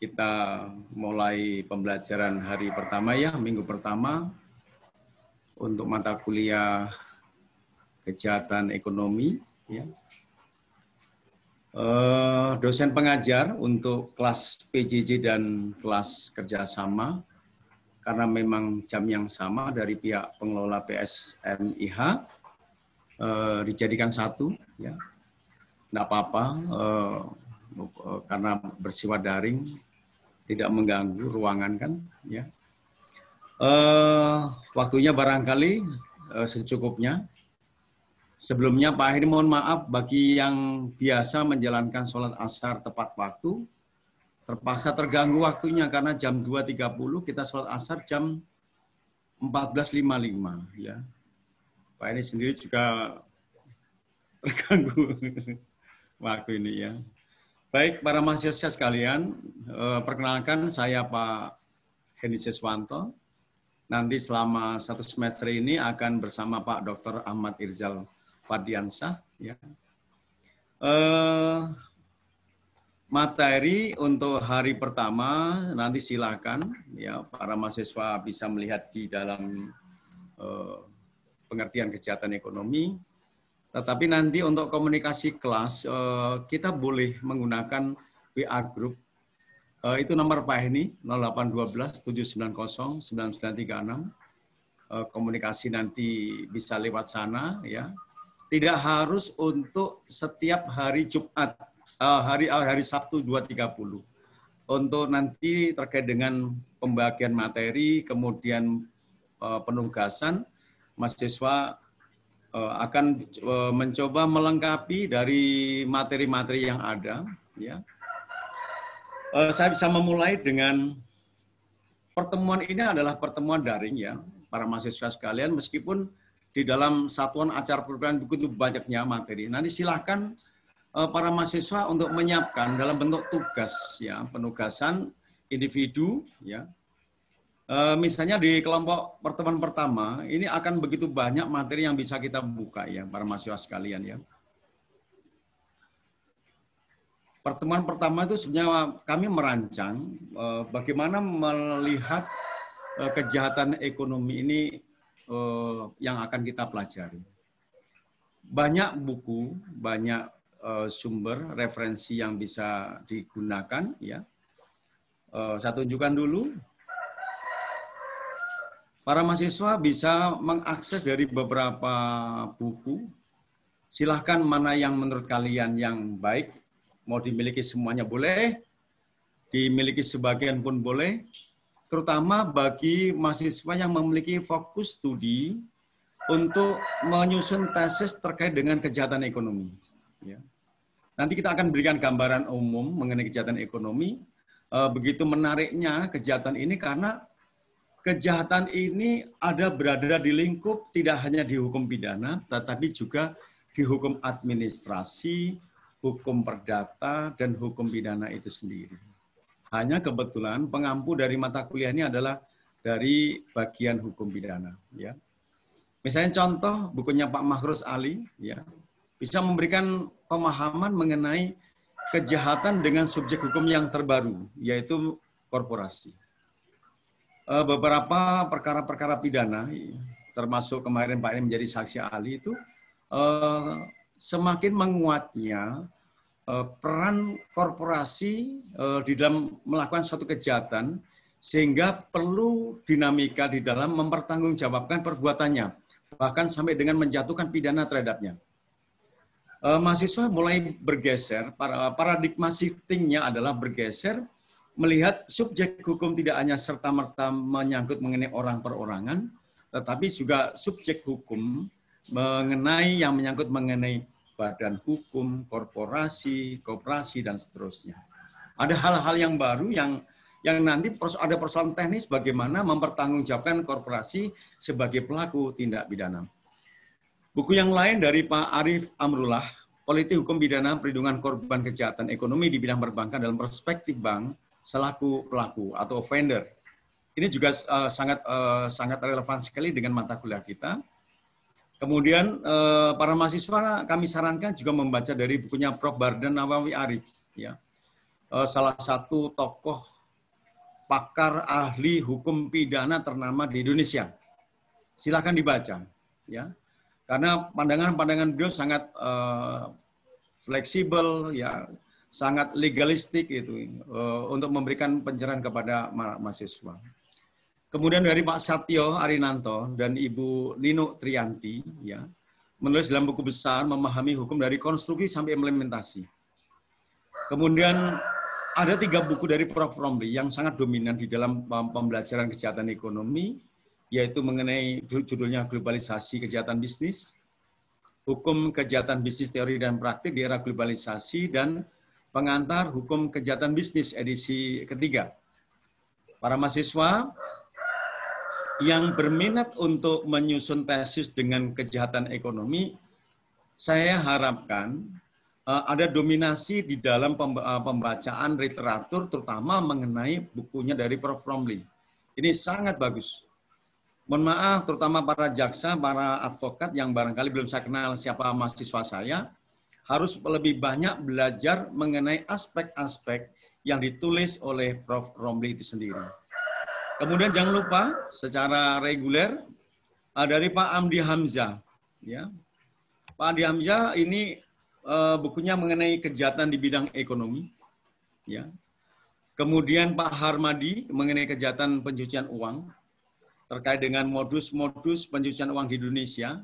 kita mulai pembelajaran hari pertama ya, minggu pertama untuk mata kuliah kejahatan ekonomi. Ya. Dosen pengajar untuk kelas PJJ dan kelas kerjasama, karena memang jam yang sama dari pihak pengelola PSMIH, dijadikan satu. Ya. Nggak apa-apa, karena bersifat daring, tidak mengganggu ruangan kan. Ya. Waktunya barangkali secukupnya. Sebelumnya Pak Heri mohon maaf bagi yang biasa menjalankan sholat asar tepat waktu, terpaksa terganggu waktunya karena jam 2.30 kita sholat asar jam 14.55. Ya. Pak Heri sendiri juga terganggu waktu ini ya. Baik para mahasiswa sekalian, perkenalkan saya Pak Heni Siswanto. Nanti selama 1 semester ini akan bersama Pak Dr. Ahmad Irzal Fardiansyah. Ya. Materi untuk hari pertama nanti silakan ya para mahasiswa bisa melihat di dalam pengertian kejahatan ekonomi. Tetapi nanti untuk komunikasi kelas kita boleh menggunakan WA Group. Itu nomor Pak Heni 0812 790 9936. Komunikasi nanti bisa lewat sana ya. Tidak harus untuk setiap hari Jumat, hari Sabtu 2.30. Untuk nanti terkait dengan pembagian materi, kemudian penugasan, mahasiswa akan mencoba melengkapi dari materi-materi yang ada. Ya. Saya bisa memulai dengan pertemuan ini adalah pertemuan daring ya, para mahasiswa sekalian, meskipun di dalam satuan acara perkuliahan begitu banyaknya materi. Nanti silahkan para mahasiswa untuk menyiapkan dalam bentuk tugas, ya, penugasan individu, ya. Misalnya di kelompok pertemuan pertama, ini akan begitu banyak materi yang bisa kita buka, ya, para mahasiswa sekalian, ya. Pertemuan pertama itu sebenarnya kami merancang bagaimana melihat kejahatan ekonomi ini yang akan kita pelajari. Banyak buku, banyak sumber referensi yang bisa digunakan. Ya, saya tunjukkan dulu. Para mahasiswa bisa mengakses dari beberapa buku. Silahkan mana yang menurut kalian yang baik, mau dimiliki semuanya boleh, dimiliki sebagian pun boleh. Terutama bagi mahasiswa yang memiliki fokus studi untuk menyusun tesis terkait dengan kejahatan ekonomi. Ya. Nanti kita akan berikan gambaran umum mengenai kejahatan ekonomi. Begitu menariknya kejahatan ini karena kejahatan ini berada di lingkup tidak hanya di hukum pidana, tetapi juga di hukum administrasi, hukum perdata, dan hukum pidana itu sendiri. Hanya kebetulan pengampu dari mata kuliah ini adalah dari bagian hukum pidana. Ya. Misalnya contoh bukunya Pak Mahruz Ali, ya, bisa memberikan pemahaman mengenai kejahatan dengan subjek hukum yang terbaru, yaitu korporasi. Beberapa perkara-perkara pidana, termasuk kemarin Pak ini menjadi saksi ahli itu, semakin menguatnya peran korporasi di dalam melakukan suatu kejahatan, sehingga perlu dinamika di dalam mempertanggungjawabkan perbuatannya, bahkan sampai dengan menjatuhkan pidana terhadapnya. Mahasiswa mulai bergeser, paradigma shifting-nya adalah bergeser, melihat subjek hukum tidak hanya serta-merta menyangkut mengenai orang perorangan, tetapi juga subjek hukum yang menyangkut mengenai badan hukum, korporasi, koperasi, dan seterusnya. Ada hal-hal yang baru yang nanti ada persoalan teknis bagaimana mempertanggungjawabkan korporasi sebagai pelaku tindak pidana. Buku yang lain dari Pak Arif Amrullah, Politik Hukum Pidana Perlindungan Korban Kejahatan Ekonomi di Bidang Perbankan dalam Perspektif Bank selaku pelaku atau offender. Ini juga sangat relevan sekali dengan mata kuliah kita. Kemudian para mahasiswa kami sarankan juga membaca dari bukunya Prof. Bardan Nawawi Arif. Ya. salah satu tokoh pakar ahli hukum pidana ternama di Indonesia. Silakan dibaca, ya. Karena pandangan-pandangan beliau sangat fleksibel, ya, sangat legalistik itu untuk memberikan pencerahan kepada mahasiswa. Kemudian dari Pak Satyo Arinanto dan Ibu Nino Trianti, ya, menulis dalam buku besar Memahami Hukum dari Konstruksi sampai Implementasi. Kemudian ada 3 buku dari Prof. Romli yang sangat dominan di dalam pembelajaran kejahatan ekonomi, yaitu mengenai judulnya Globalisasi Kejahatan Bisnis, Hukum Kejahatan Bisnis Teori dan Praktik di Era Globalisasi, dan Pengantar Hukum Kejahatan Bisnis edisi ketiga. Para mahasiswa yang berminat untuk menyusun tesis dengan kejahatan ekonomi, saya harapkan ada dominasi di dalam pembacaan literatur, terutama mengenai bukunya dari Prof. Romli. Ini sangat bagus. Mohon maaf, terutama para jaksa, para advokat yang barangkali belum saya kenal siapa mahasiswa saya, harus lebih banyak belajar mengenai aspek-aspek yang ditulis oleh Prof. Romli itu sendiri. Kemudian jangan lupa secara reguler dari Pak Amdi Hamzah, ya. Pak Amdi Hamzah ini bukunya mengenai kejahatan di bidang ekonomi, ya. Kemudian Pak Harmadi mengenai kejahatan pencucian uang terkait dengan modus-modus pencucian uang di Indonesia.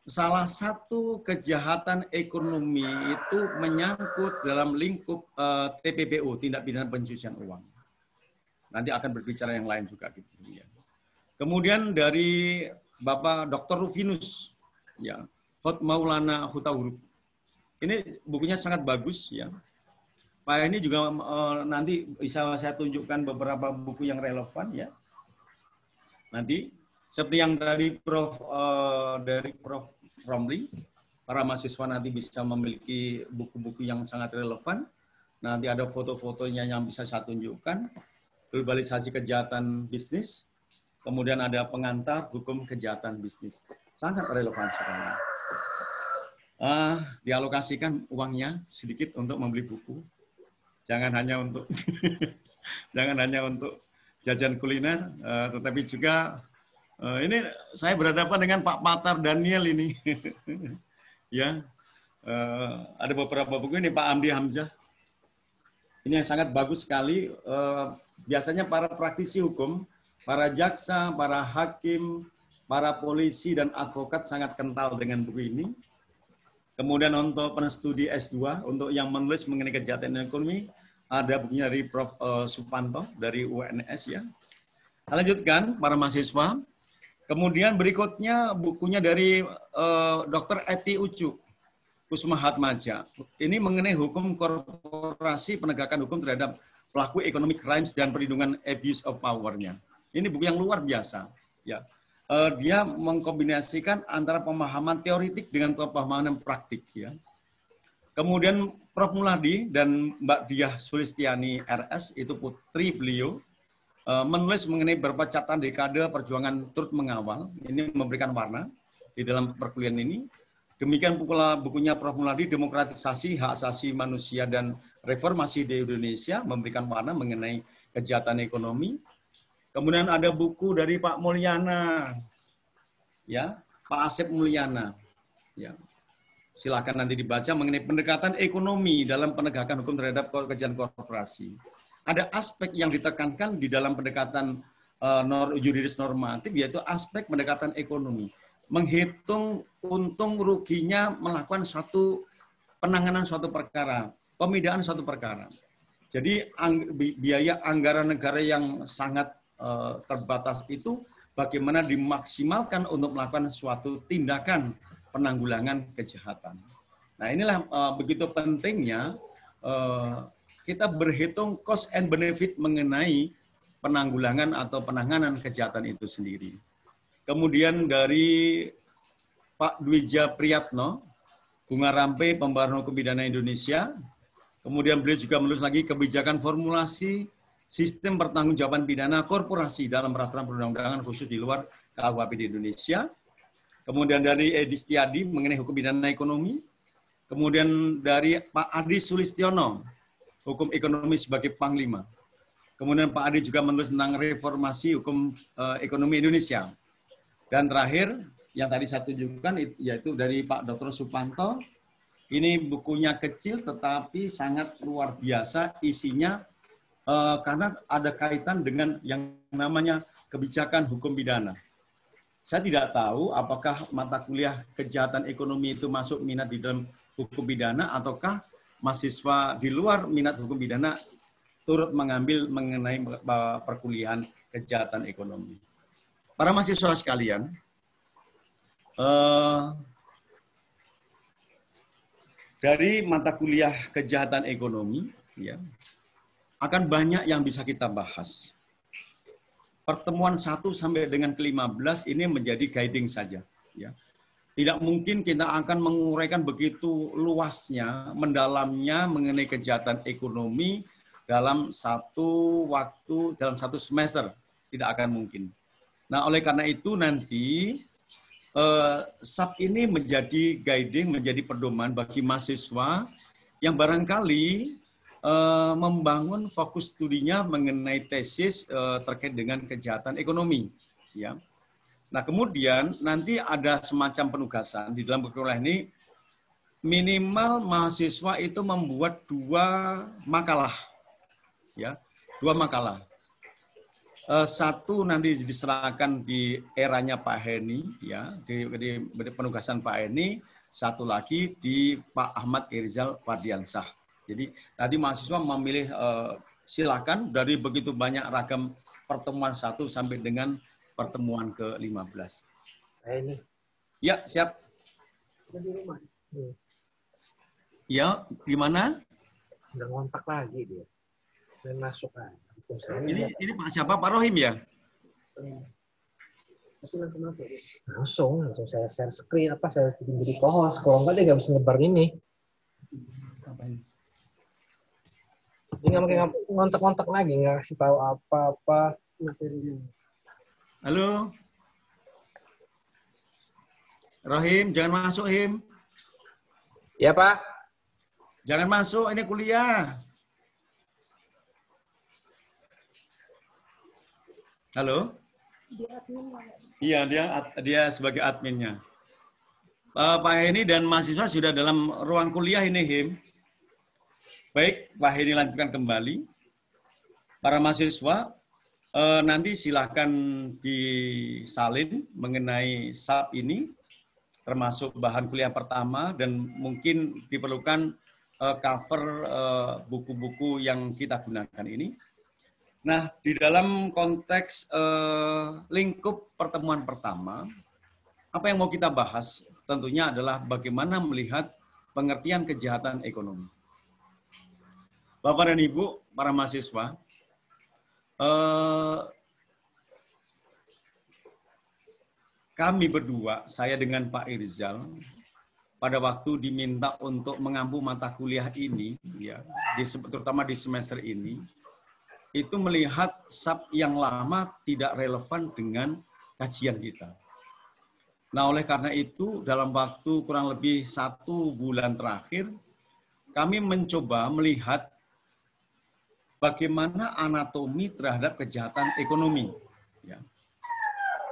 Salah satu kejahatan ekonomi itu menyangkut dalam lingkup TPPU, tindak pidana pencucian uang. Nanti akan berbicara yang lain juga gitu, ya. Kemudian dari Bapak Dr. Rufinus, ya, Hot Maulana Hutahuruf. Ini bukunya sangat bagus, ya. Pak ini juga nanti bisa saya tunjukkan beberapa buku yang relevan, ya. Nanti seperti yang dari Prof. Romli, para mahasiswa nanti bisa memiliki buku-buku yang sangat relevan. Nanti ada foto-fotonya yang bisa saya tunjukkan. Globalisasi kejahatan bisnis, kemudian ada pengantar hukum kejahatan bisnis. Sangat relevan sekali. Dialokasikan uangnya sedikit untuk membeli buku. Jangan hanya untuk jajan kuliner, tetapi juga ini saya berhadapan dengan Pak Patar Daniel ini. Ya, ada beberapa buku ini Pak Amdi Hamzah. Ini yang sangat bagus sekali. Biasanya para praktisi hukum, para jaksa, para hakim, para polisi, dan advokat sangat kental dengan buku ini. Kemudian untuk penstudi S2, untuk yang menulis mengenai kejahatan ekonomi, ada bukunya dari Prof. Supanto dari UNS, ya. Kita lanjutkan, para mahasiswa. Kemudian berikutnya bukunya dari Dr. Eti Ucu Kusmahatmaja. Ini mengenai hukum korporasi, penegakan hukum terhadap pelaku economic crimes dan perlindungan abuse of power-nya. Ini buku yang luar biasa, ya. Dia mengkombinasikan antara pemahaman teoritik dengan pemahaman praktik, ya. Kemudian Prof. Muladi dan Mbak Diah Sulistiani RS, itu putri beliau, menulis mengenai berpecatan dekade perjuangan turut mengawal. Ini memberikan warna di dalam perkuliahan ini. Demikian pula bukunya Prof. Muladi, Demokratisasi Hak Asasi Manusia dan Reformasi di Indonesia, memberikan warna mengenai kejahatan ekonomi. Kemudian ada buku dari Pak Mulyana, ya, Pak Asep Mulyana, ya. Silakan nanti dibaca mengenai pendekatan ekonomi dalam penegakan hukum terhadap kejahatan korporasi. Ada aspek yang ditekankan di dalam pendekatan juridis normatif, yaitu aspek pendekatan ekonomi. Menghitung untung ruginya melakukan penanganan suatu perkara, pemidaan suatu perkara. Jadi biaya anggaran negara yang sangat terbatas itu bagaimana dimaksimalkan untuk melakukan suatu tindakan penanggulangan kejahatan. Nah, inilah begitu pentingnya kita berhitung cost and benefit mengenai penanggulangan atau penanganan kejahatan itu sendiri. Kemudian dari Pak Dwija Priyatno, Bunga Rampe, Pembaharuan Hukum Pidana Indonesia. Kemudian beliau juga menulis lagi kebijakan formulasi sistem pertanggungjawaban pidana korporasi dalam peraturan perundang-undangan khusus di luar KUHP di Indonesia. Kemudian dari Edi Setiadi mengenai hukum pidana ekonomi. Kemudian dari Pak Adi Sulistiono, hukum ekonomi sebagai panglima. Kemudian Pak Adi juga menulis tentang reformasi hukum ekonomi Indonesia. Dan terakhir, yang tadi saya tunjukkan, yaitu dari Pak Dr. Supanto. Ini bukunya kecil tetapi sangat luar biasa isinya karena ada kaitan dengan yang namanya kebijakan hukum pidana. Saya tidak tahu apakah mata kuliah kejahatan ekonomi itu masuk minat di dalam hukum pidana ataukah mahasiswa di luar minat hukum pidana turut mengambil mengenai perkuliahan kejahatan ekonomi. Para mahasiswa sekalian, dari mata kuliah kejahatan ekonomi, ya, akan banyak yang bisa kita bahas. Pertemuan 1 sampai dengan ke-15 ini menjadi guiding saja. Ya. Tidak mungkin kita akan menguraikan begitu luasnya, mendalamnya mengenai kejahatan ekonomi dalam satu waktu, dalam satu semester. Tidak akan mungkin. Nah, oleh karena itu nanti SAP ini menjadi guiding, menjadi pedoman bagi mahasiswa yang barangkali membangun fokus studinya mengenai tesis terkait dengan kejahatan ekonomi. Ya. Nah, kemudian nanti ada semacam penugasan di dalam perkuliahan ini, minimal mahasiswa itu membuat 2 makalah. Ya, 2 makalah. Satu nanti diserahkan di eranya Pak Heni, ya, di penugasan Pak Heni. Satu lagi di Pak Ahmad Irzal Fardiansyah. Jadi tadi mahasiswa memilih silakan dari begitu banyak ragam pertemuan 1 sampai dengan pertemuan ke-15. Ini. Ya, siap. Di rumah. Ya, gimana? Udah ngontak lagi dia. Dan masuk aja. Ini Pak siapa? Pak Rohim ya? Langsung saya share screen saya jadi co-host. Kalau enggak dia nggak bisa nyebar ini. Dia nggak mungkin ngontak-ngontak lagi, nggak kasih tahu apa-apa materinya. Halo, Rohim, jangan masuk Him. Ya Pak. Jangan masuk, ini kuliah. Halo? Iya, dia sebagai adminnya. Pak Heni dan mahasiswa sudah dalam ruang kuliah ini, Him. Baik, Pak Heni lanjutkan kembali. Para mahasiswa, nanti silahkan disalin mengenai SAP ini, termasuk bahan kuliah pertama, dan mungkin diperlukan cover buku-buku yang kita gunakan ini. Nah, di dalam konteks lingkup pertemuan pertama, apa yang mau kita bahas tentunya adalah bagaimana melihat pengertian kejahatan ekonomi. Bapak dan Ibu, para mahasiswa, kami berdua, saya dengan Pak Irzal, pada waktu diminta untuk mengampu mata kuliah ini, ya, terutama di semester ini, itu melihat SAP yang lama tidak relevan dengan kajian kita. Nah, oleh karena itu, dalam waktu kurang lebih 1 bulan terakhir, kami mencoba melihat bagaimana anatomi terhadap kejahatan ekonomi. Ya.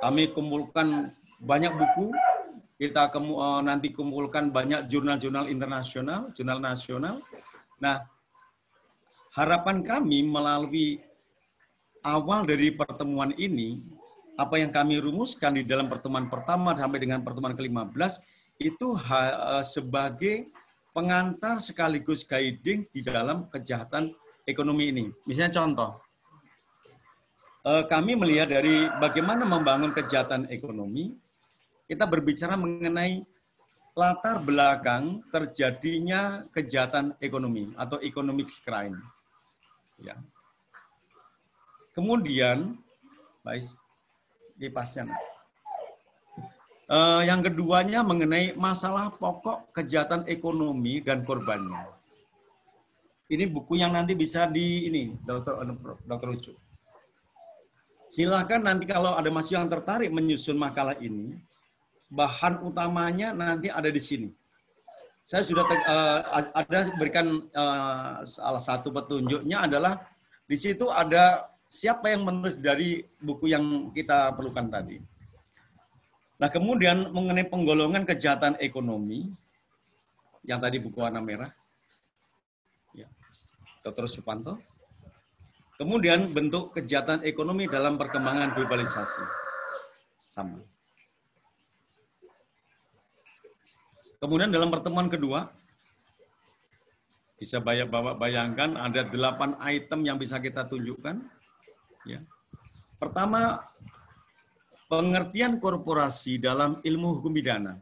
Kami kumpulkan banyak buku, kita nanti kumpulkan banyak jurnal-jurnal internasional, jurnal nasional. Nah, harapan kami melalui awal dari pertemuan ini, apa yang kami rumuskan di dalam pertemuan pertama sampai dengan pertemuan ke-15, itu sebagai pengantar sekaligus guiding di dalam kejahatan ekonomi ini. Misalnya contoh, kami melihat dari bagaimana membangun kejahatan ekonomi, kita berbicara mengenai latar belakang terjadinya kejahatan ekonomi atau economic crime. Ya. Kemudian, baik, dipasang. Yang keduanya mengenai masalah pokok kejahatan ekonomi dan korbannya. Ini buku yang nanti bisa Dr. Ucu. Silakan nanti kalau ada mahasiswa yang tertarik menyusun makalah ini, bahan utamanya nanti ada di sini. saya sudah ada berikan salah satu petunjuknya adalah di situ ada siapa yang menulis dari buku yang kita perlukan tadi. Nah, kemudian mengenai penggolongan kejahatan ekonomi, yang tadi buku warna merah, ya, Dr. Supanto. Kemudian bentuk kejahatan ekonomi dalam perkembangan globalisasi. Sama. Kemudian dalam pertemuan kedua, bisa bayangkan ada 8 item yang bisa kita tunjukkan. Ya. Pertama, pengertian korporasi dalam ilmu hukum pidana.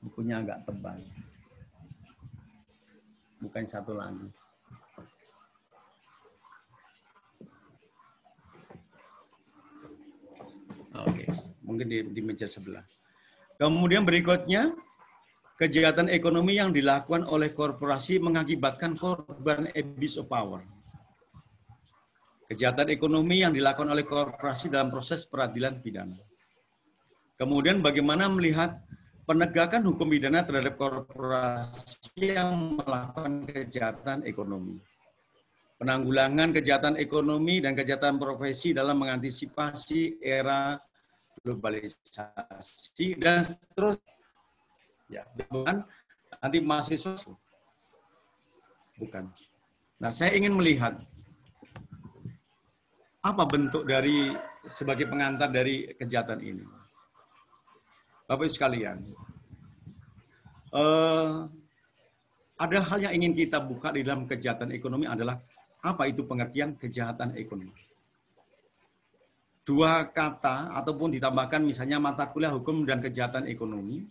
Bukunya agak tebal. Bukan satu lagi. Oke, mungkin di meja sebelah. Kemudian berikutnya, kejahatan ekonomi yang dilakukan oleh korporasi mengakibatkan korban abuse of power. Kejahatan ekonomi yang dilakukan oleh korporasi dalam proses peradilan pidana. Kemudian bagaimana melihat penegakan hukum pidana terhadap korporasi yang melakukan kejahatan ekonomi. Penanggulangan kejahatan ekonomi dan kejahatan profesi dalam mengantisipasi era globalisasi dan seterusnya. Ya, bukan nanti mahasiswa. Bukan. Nah, saya ingin melihat apa bentuk dari sebagai pengantar dari kejahatan ini. Bapak sekalian, ada hal yang ingin kita buka di dalam kejahatan ekonomi adalah apa itu pengertian kejahatan ekonomi. 2 kata ataupun ditambahkan misalnya mata kuliah hukum dan kejahatan ekonomi.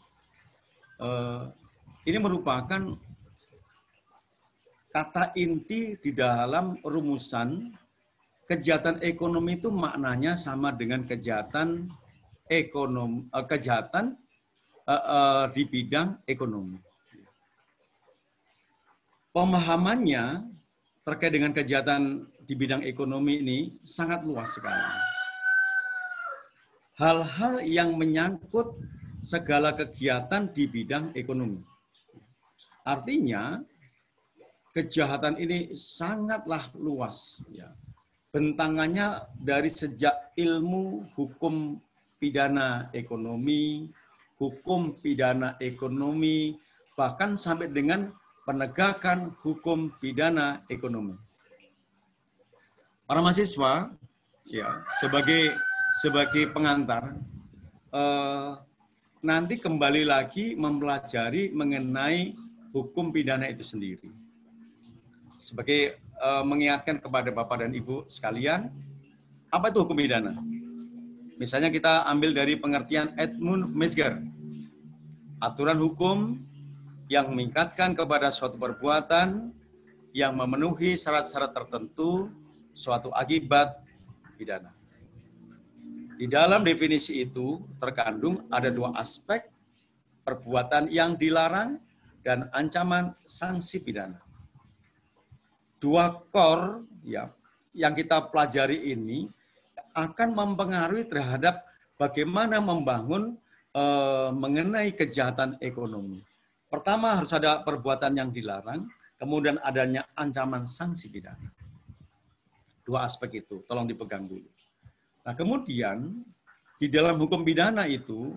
Ini merupakan kata inti di dalam rumusan kejahatan ekonomi itu maknanya sama dengan kejahatan ekonomi, kejahatan di bidang ekonomi. Pemahamannya terkait dengan kejahatan di bidang ekonomi ini sangat luas sekali. Hal-hal yang menyangkut segala kegiatan di bidang ekonomi. Artinya, kejahatan ini sangatlah luas. Ya. Bentangannya dari sejak ilmu hukum pidana ekonomi, bahkan sampai dengan penegakan hukum pidana ekonomi. Para mahasiswa, ya, sebagai pengantar, nanti kembali lagi mempelajari mengenai hukum pidana itu sendiri. Sebagai mengingatkan kepada Bapak dan Ibu sekalian, apa itu hukum pidana? Misalnya kita ambil dari pengertian Edmund Mesger, aturan hukum yang meningkatkan kepada suatu perbuatan yang memenuhi syarat-syarat tertentu suatu akibat pidana. Di dalam definisi itu terkandung ada 2 aspek, perbuatan yang dilarang dan ancaman sanksi pidana. 2 core ya, yang kita pelajari ini akan mempengaruhi terhadap bagaimana membangun mengenai kejahatan ekonomi. Pertama harus ada perbuatan yang dilarang, kemudian adanya ancaman sanksi pidana. 2 aspek itu, tolong dipegang dulu. Nah, kemudian di dalam hukum pidana itu,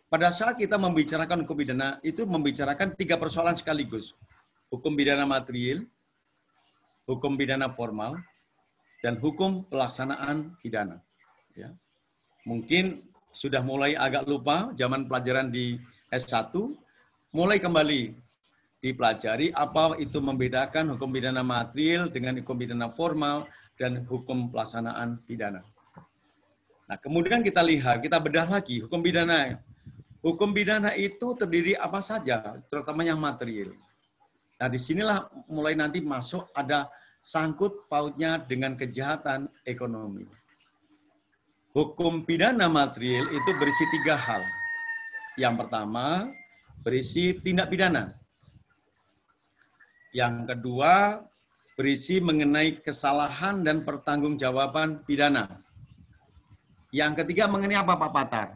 pada saat kita membicarakan hukum pidana, itu membicarakan 3 persoalan sekaligus. Hukum pidana material, hukum pidana formal, dan hukum pelaksanaan pidana. Ya. Mungkin sudah mulai agak lupa zaman pelajaran di S1, mulai kembali dipelajari apa itu membedakan hukum pidana material dengan hukum pidana formal dan hukum pelaksanaan pidana. Nah, kemudian kita lihat, kita bedah lagi hukum pidana. Hukum pidana itu terdiri apa saja, terutama yang material. Nah, disinilah mulai nanti masuk ada sangkut pautnya dengan kejahatan ekonomi. Hukum pidana material itu berisi 3 hal. Yang pertama, berisi tindak pidana. Yang kedua, berisi mengenai kesalahan dan pertanggungjawaban pidana. Yang ketiga mengenai apa, Pak Patar?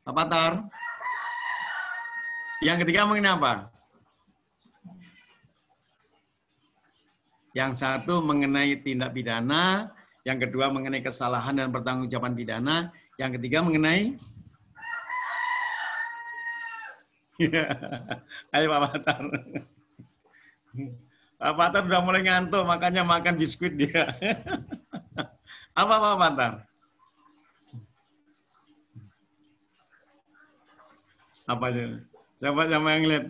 Pak Patar. Yang ketiga mengenai apa? Yang satu mengenai tindak pidana, yang kedua mengenai kesalahan dan pertanggungjawaban pidana, yang ketiga mengenai ayo Pak Patar. Pak Patar sudah mulai ngantuk, makanya makan biskuit dia. Apa Pak Patar? Apa aja? Siapa yang lihat?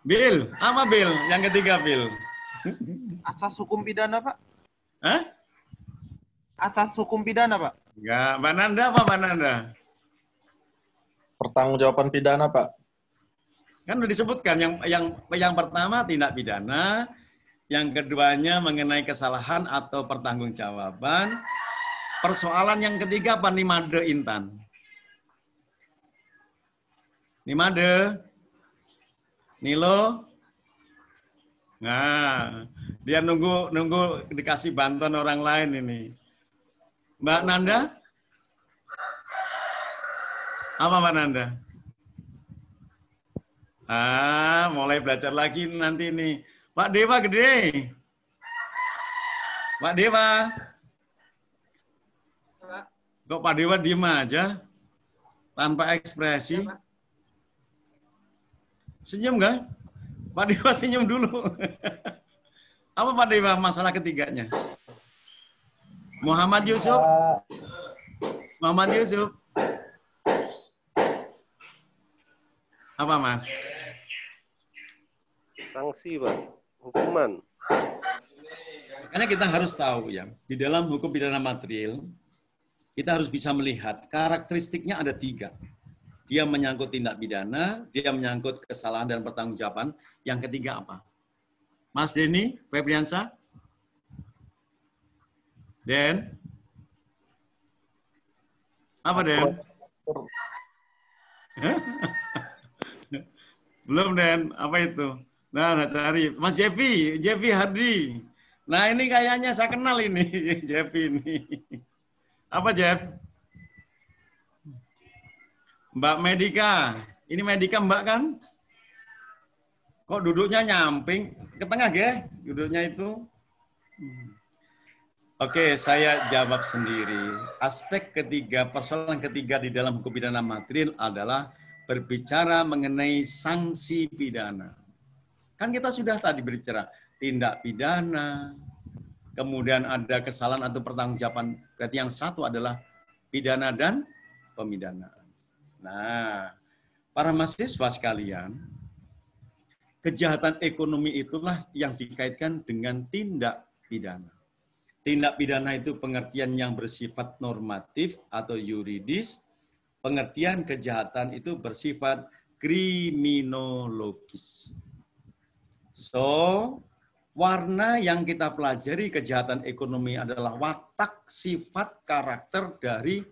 Bill, apa Bill? Yang ketiga Bill. Asas hukum pidana, Pak. Hah? Asas hukum pidana, Pak. Enggak, Mbak Nanda apa Mbak Nanda? Pertanggungjawaban pidana, Pak. Kan udah disebutkan yang pertama tindak pidana, yang keduanya mengenai kesalahan atau pertanggungjawaban. Persoalan yang ketiga apa Nimade Intan? Nimade? Nilo? Nah, dia nunggu dikasih bantuan orang lain ini. Mbak Nanda? Apa Mbak Nanda? Mulai belajar lagi nanti nih. Pak Dewa gede. Pak Dewa. Kok Pak Dewa diem aja? Tanpa ekspresi? Senyum nggak? Pak Dewa senyum dulu. Apa Pak Dewa masalah ketiganya? Muhammad Yusuf? Muhammad Yusuf? Apa Mas? Sanksi, Pak. Hukuman. Karena kita harus tahu ya, di dalam hukum pidana material, kita harus bisa melihat karakteristiknya ada 3. Dia menyangkut tindak pidana, dia menyangkut kesalahan dan pertanggungjawaban. Yang ketiga apa? Mas Denny, Febriansa? Den? Apa Den? Belum Den, apa itu? Nah, cari. Mas Jeffy Hardi. Nah ini kayaknya saya kenal ini, Jeffy ini. Apa Jeff? Mbak Medika. Ini Medika Mbak kan? Kok duduknya nyamping? Ke tengah ya duduknya itu. Oke, saya jawab sendiri. Aspek ketiga, persoalan ketiga di dalam hukum pidana material adalah berbicara mengenai sanksi pidana. Kan kita sudah tadi berbicara tindak pidana, kemudian ada kesalahan atau pertanggungjawaban. Berarti yang satu adalah pidana dan pemidanaan. Nah, para mahasiswa sekalian, kejahatan ekonomi itulah yang dikaitkan dengan tindak pidana. Tindak pidana itu pengertian yang bersifat normatif atau yuridis. Pengertian kejahatan itu bersifat kriminologis. So, warna yang kita pelajari kejahatan ekonomi adalah watak, sifat, karakter dari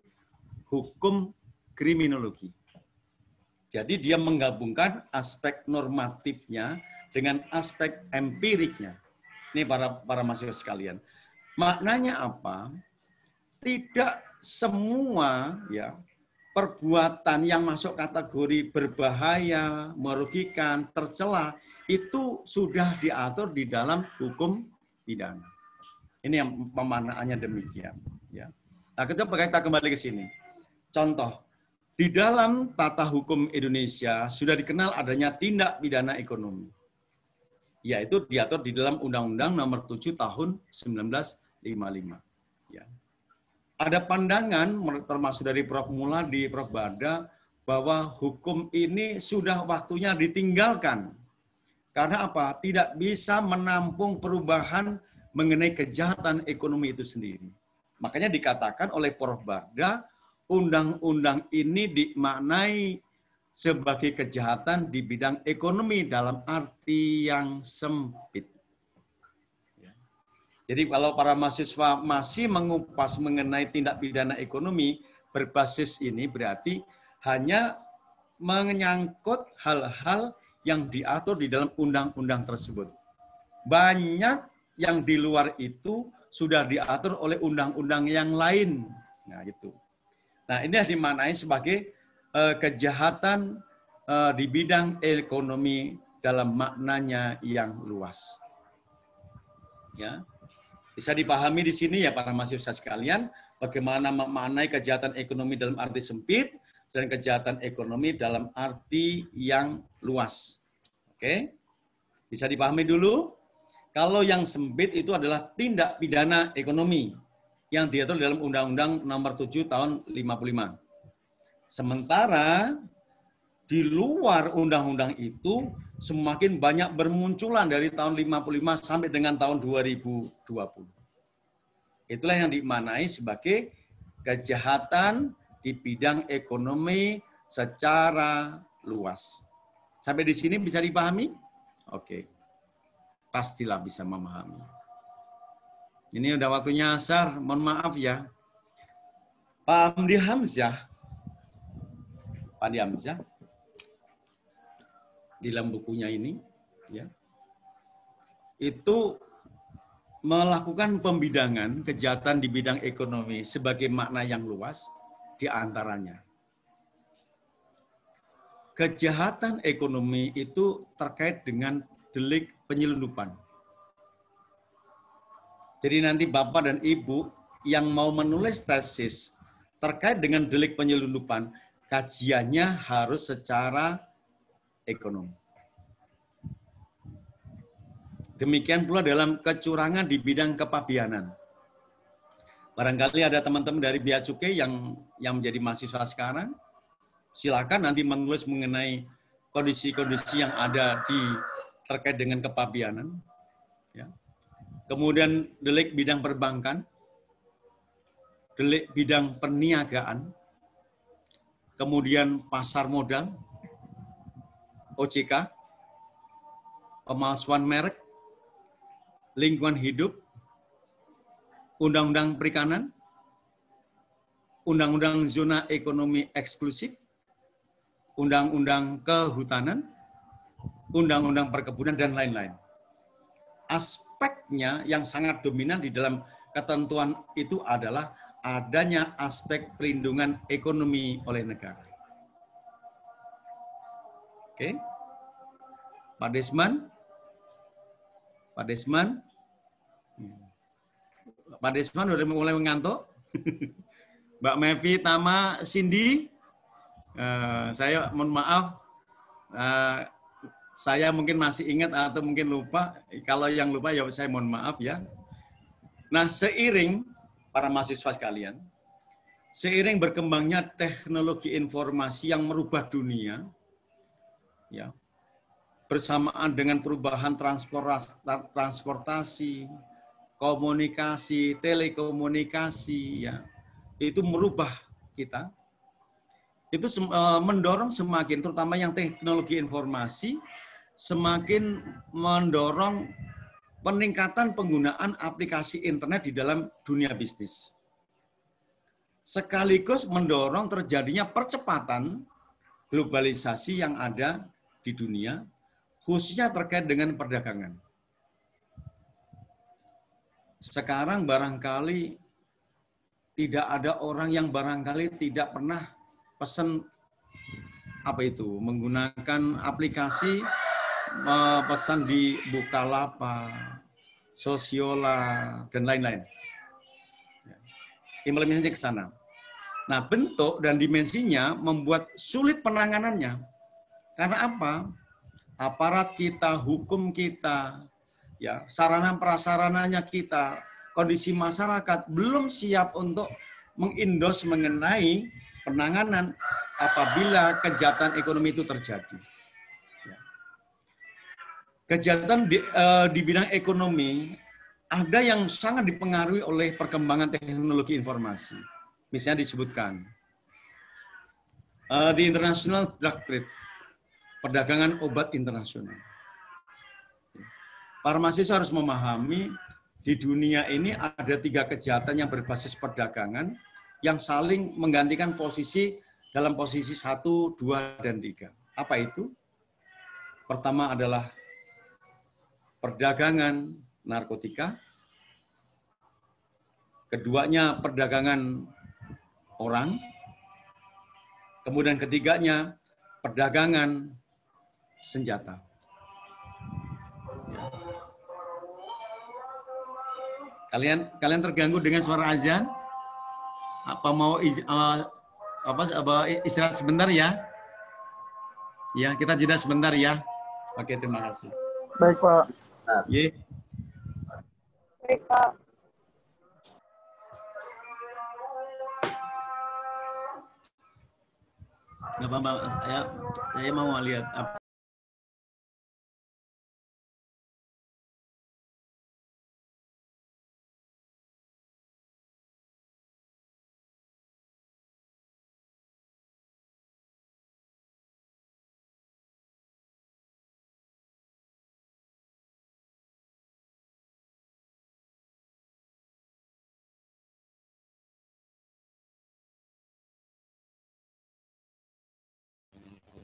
hukum kriminologi. Jadi dia menggabungkan aspek normatifnya dengan aspek empiriknya. Ini para mahasiswa sekalian. Maknanya apa? Tidak semua ya perbuatan yang masuk kategori berbahaya, merugikan, tercela itu sudah diatur di dalam hukum pidana. Ini yang pemaknaannya demikian. Ya. Nah, kita kembali ke sini. Contoh, di dalam tata hukum Indonesia sudah dikenal adanya tindak pidana ekonomi. Yaitu diatur di dalam Undang-Undang Nomor 7 Tahun 1955. Ya. Ada pandangan termasuk dari Prof. Mula di Prof. Bada bahwa hukum ini sudah waktunya ditinggalkan. Karena apa? Tidak bisa menampung perubahan mengenai kejahatan ekonomi itu sendiri. Makanya dikatakan oleh Prof. Bada, undang-undang ini dimaknai sebagai kejahatan di bidang ekonomi dalam arti yang sempit. Jadi kalau para mahasiswa masih mengupas mengenai tindak pidana ekonomi berbasis ini berarti hanya menyangkut hal-hal yang diatur di dalam undang-undang tersebut. Banyak yang di luar itu sudah diatur oleh undang-undang yang lain. Nah, itu. Nah, ini dimaknai sebagai kejahatan di bidang ekonomi dalam maknanya yang luas. Ya, bisa dipahami di sini ya para mahasiswa sekalian, bagaimana memaknai kejahatan ekonomi dalam arti sempit dan kejahatan ekonomi dalam arti yang luas. Oke, bisa dipahami dulu. Kalau yang sempit itu adalah tindak pidana ekonomi yang diatur dalam Undang-Undang Nomor 7 Tahun 55. Sementara di luar undang-undang itu semakin banyak bermunculan dari tahun 55 sampai dengan tahun 2020. Itulah yang dimaknai sebagai kejahatan di bidang ekonomi secara luas. Sampai di sini bisa dipahami? Oke. Pastilah bisa memahami. Ini udah waktunya asar, mohon maaf ya. Pak Hamdi Hamzah, di dalam bukunya ini, ya, itu melakukan pembidangan kejahatan di bidang ekonomi sebagai makna yang luas, di antaranya. Kejahatan ekonomi itu terkait dengan delik penyelundupan. Jadi nanti Bapak dan Ibu yang mau menulis tesis terkait dengan delik penyelundupan, kajiannya harus secara ekonomi. Demikian pula dalam kecurangan di bidang kepabianan. Barangkali ada teman-teman dari Bea Cukai yang menjadi mahasiswa sekarang, silakan nanti menulis mengenai kondisi-kondisi yang ada terkait dengan kepabianan. Ya. Kemudian delik bidang perbankan, delik bidang perniagaan, kemudian pasar modal, OJK, pemalsuan merek, lingkungan hidup, undang-undang perikanan, undang-undang zona ekonomi eksklusif, undang-undang kehutanan, undang-undang perkebunan, dan lain-lain. Aspeknya yang sangat dominan di dalam ketentuan itu adalah adanya aspek perlindungan ekonomi oleh negara. Oke, Pak Desman, udah mulai mengantuk. Mbak Mevi, Tama, Cindy, saya mohon maaf, saya mungkin masih ingat atau mungkin lupa. Kalau yang lupa ya saya mohon maaf ya. Nah, seiring para mahasiswa sekalian, seiring berkembangnya teknologi informasi yang merubah dunia, ya, bersamaan dengan perubahan transportasi, komunikasi, telekomunikasi, ya, itu merubah kita. Itu mendorong semakin, terutama yang teknologi informasi, semakin mendorong peningkatan penggunaan aplikasi internet di dalam dunia bisnis. Sekaligus mendorong terjadinya percepatan globalisasi yang ada di dunia, khususnya terkait dengan perdagangan. Sekarang barangkali tidak ada orang yang barangkali tidak pernah pesan menggunakan aplikasi, pesan di Bukalapak, Sosiola, dan lain-lain. Implementasinya ke sana. Nah, bentuk dan dimensinya membuat sulit penanganannya. Karena apa? Aparat kita, hukum kita, ya, sarana prasarananya kita, kondisi masyarakat belum siap untuk mengindos mengenai penanganan apabila kejahatan ekonomi itu terjadi. Kejahatan di bidang ekonomi ada yang sangat dipengaruhi oleh perkembangan teknologi informasi. Misalnya disebutkan di International Drug Trade, perdagangan obat internasional. Para mahasiswa harus memahami di dunia ini ada 3 kejahatan yang berbasis perdagangan yang saling menggantikan posisi dalam posisi 1, 2, dan 3. Apa itu? Pertama adalah perdagangan narkotika, keduanya perdagangan orang, Kemudian ketiganya, perdagangan senjata. Ya. Kalian terganggu dengan suara azan? Apa mau istirahat sebentar ya? Ya, kita jeda sebentar ya. Oke, terima kasih. Baik, Pak. Ye. Baik, Pak. Nggak apa-apa, saya mau lihat apa.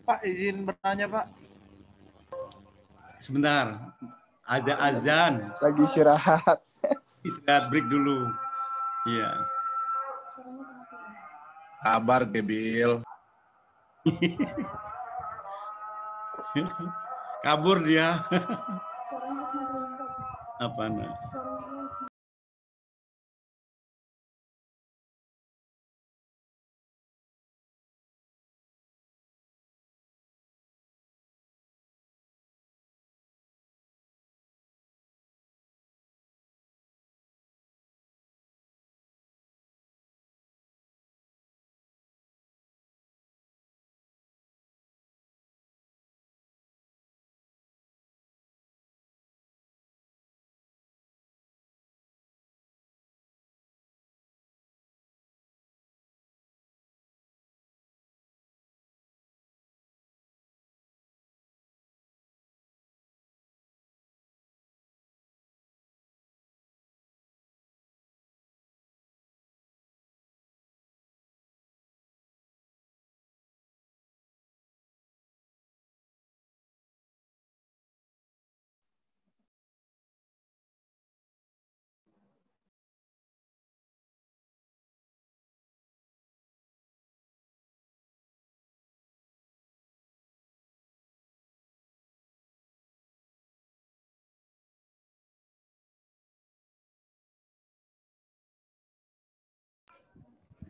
Pak, izin bertanya, Pak. Sebentar, ada azan. Lagi istirahat. Istirahat break dulu. Iya. Kabar, Gebil. Kabur dia. Apa nah?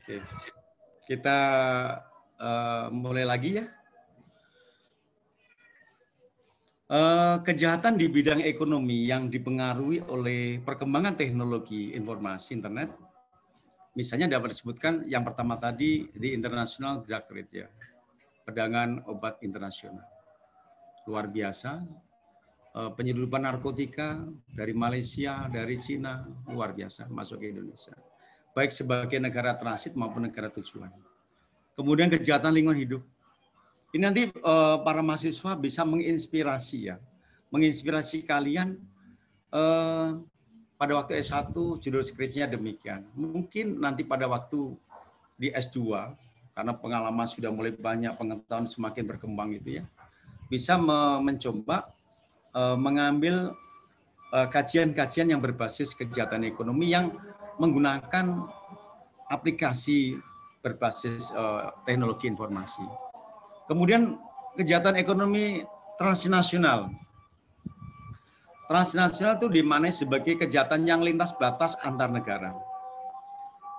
Oke. Kita mulai lagi ya. Kejahatan di bidang ekonomi yang dipengaruhi oleh perkembangan teknologi informasi internet, misalnya dapat disebutkan yang pertama tadi di international drug trade ya, perdagangan obat internasional, luar biasa, penyeludupan narkotika dari Malaysia, dari Cina, luar biasa masuk ke Indonesia, baik sebagai negara transit maupun negara tujuan. Kemudian kejahatan lingkungan hidup. Ini nanti para mahasiswa bisa menginspirasi ya, menginspirasi kalian pada waktu S1 judul skripsinya demikian. Mungkin nanti pada waktu di S2 karena pengalaman sudah mulai banyak, pengetahuan semakin berkembang itu ya, bisa mencoba mengambil kajian-kajian yang berbasis kejahatan ekonomi yang menggunakan aplikasi berbasis teknologi informasi. Kemudian kejahatan ekonomi transnasional. Transnasional itu dimaknai sebagai kejahatan yang lintas batas antar negara.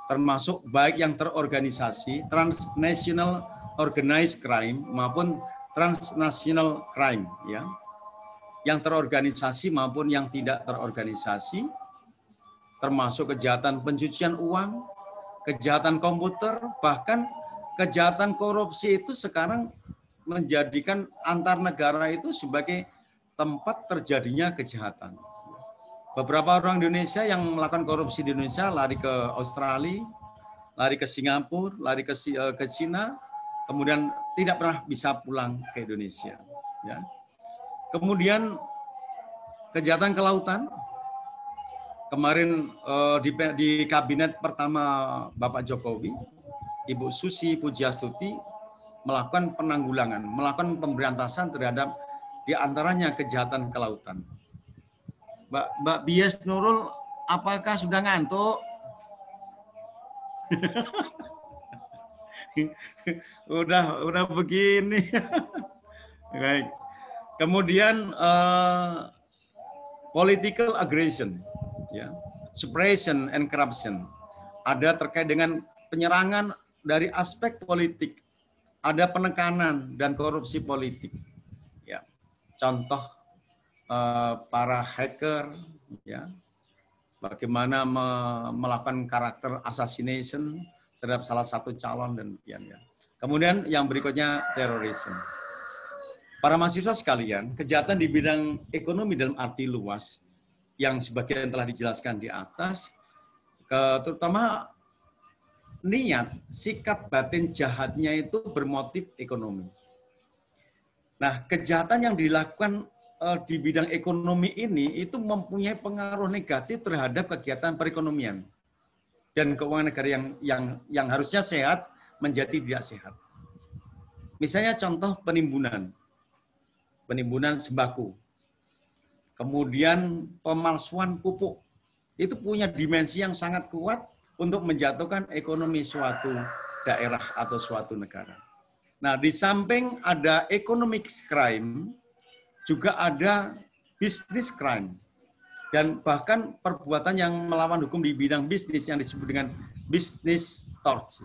Termasuk baik yang terorganisasi, transnational organized crime maupun transnational crime ya. Yang terorganisasi maupun yang tidak terorganisasi, termasuk kejahatan pencucian uang, kejahatan komputer, bahkan kejahatan korupsi itu sekarang menjadikan antar negara itu sebagai tempat terjadinya kejahatan. Beberapa orang Indonesia yang melakukan korupsi di Indonesia lari ke Australia, lari ke Singapura, lari ke Cina, kemudian tidak pernah bisa pulang ke Indonesia. Ya. Kemudian kejahatan kelautan. Kemarin di kabinet pertama Bapak Jokowi, Ibu Susi Pujiastuti melakukan penanggulangan, melakukan pemberantasan terhadap diantaranya kejahatan kelautan. Mbak Bias Nurul, apakah sudah ngantuk? udah begini. Baik. Kemudian political aggression, ya, suppression and corruption. Ada terkait dengan penyerangan dari aspek politik, ada penekanan dan korupsi politik. Ya, contoh para hacker, ya, bagaimana melakukan karakter assassination terhadap salah satu calon dan demikian, ya. Kemudian yang berikutnya terorisme. Para mahasiswa sekalian, kejahatan di bidang ekonomi dalam arti luas yang sebagian telah dijelaskan di atas, terutama niat, sikap batin jahatnya itu bermotif ekonomi. Nah, kejahatan yang dilakukan di bidang ekonomi ini itu mempunyai pengaruh negatif terhadap kegiatan perekonomian dan keuangan negara yang harusnya sehat menjadi tidak sehat. Misalnya contoh penimbunan sembako, kemudian pemalsuan pupuk, itu punya dimensi yang sangat kuat untuk menjatuhkan ekonomi suatu daerah atau suatu negara. Nah, di samping ada economic crime, juga ada business crime. Dan bahkan perbuatan yang melawan hukum di bidang bisnis yang disebut dengan business torts.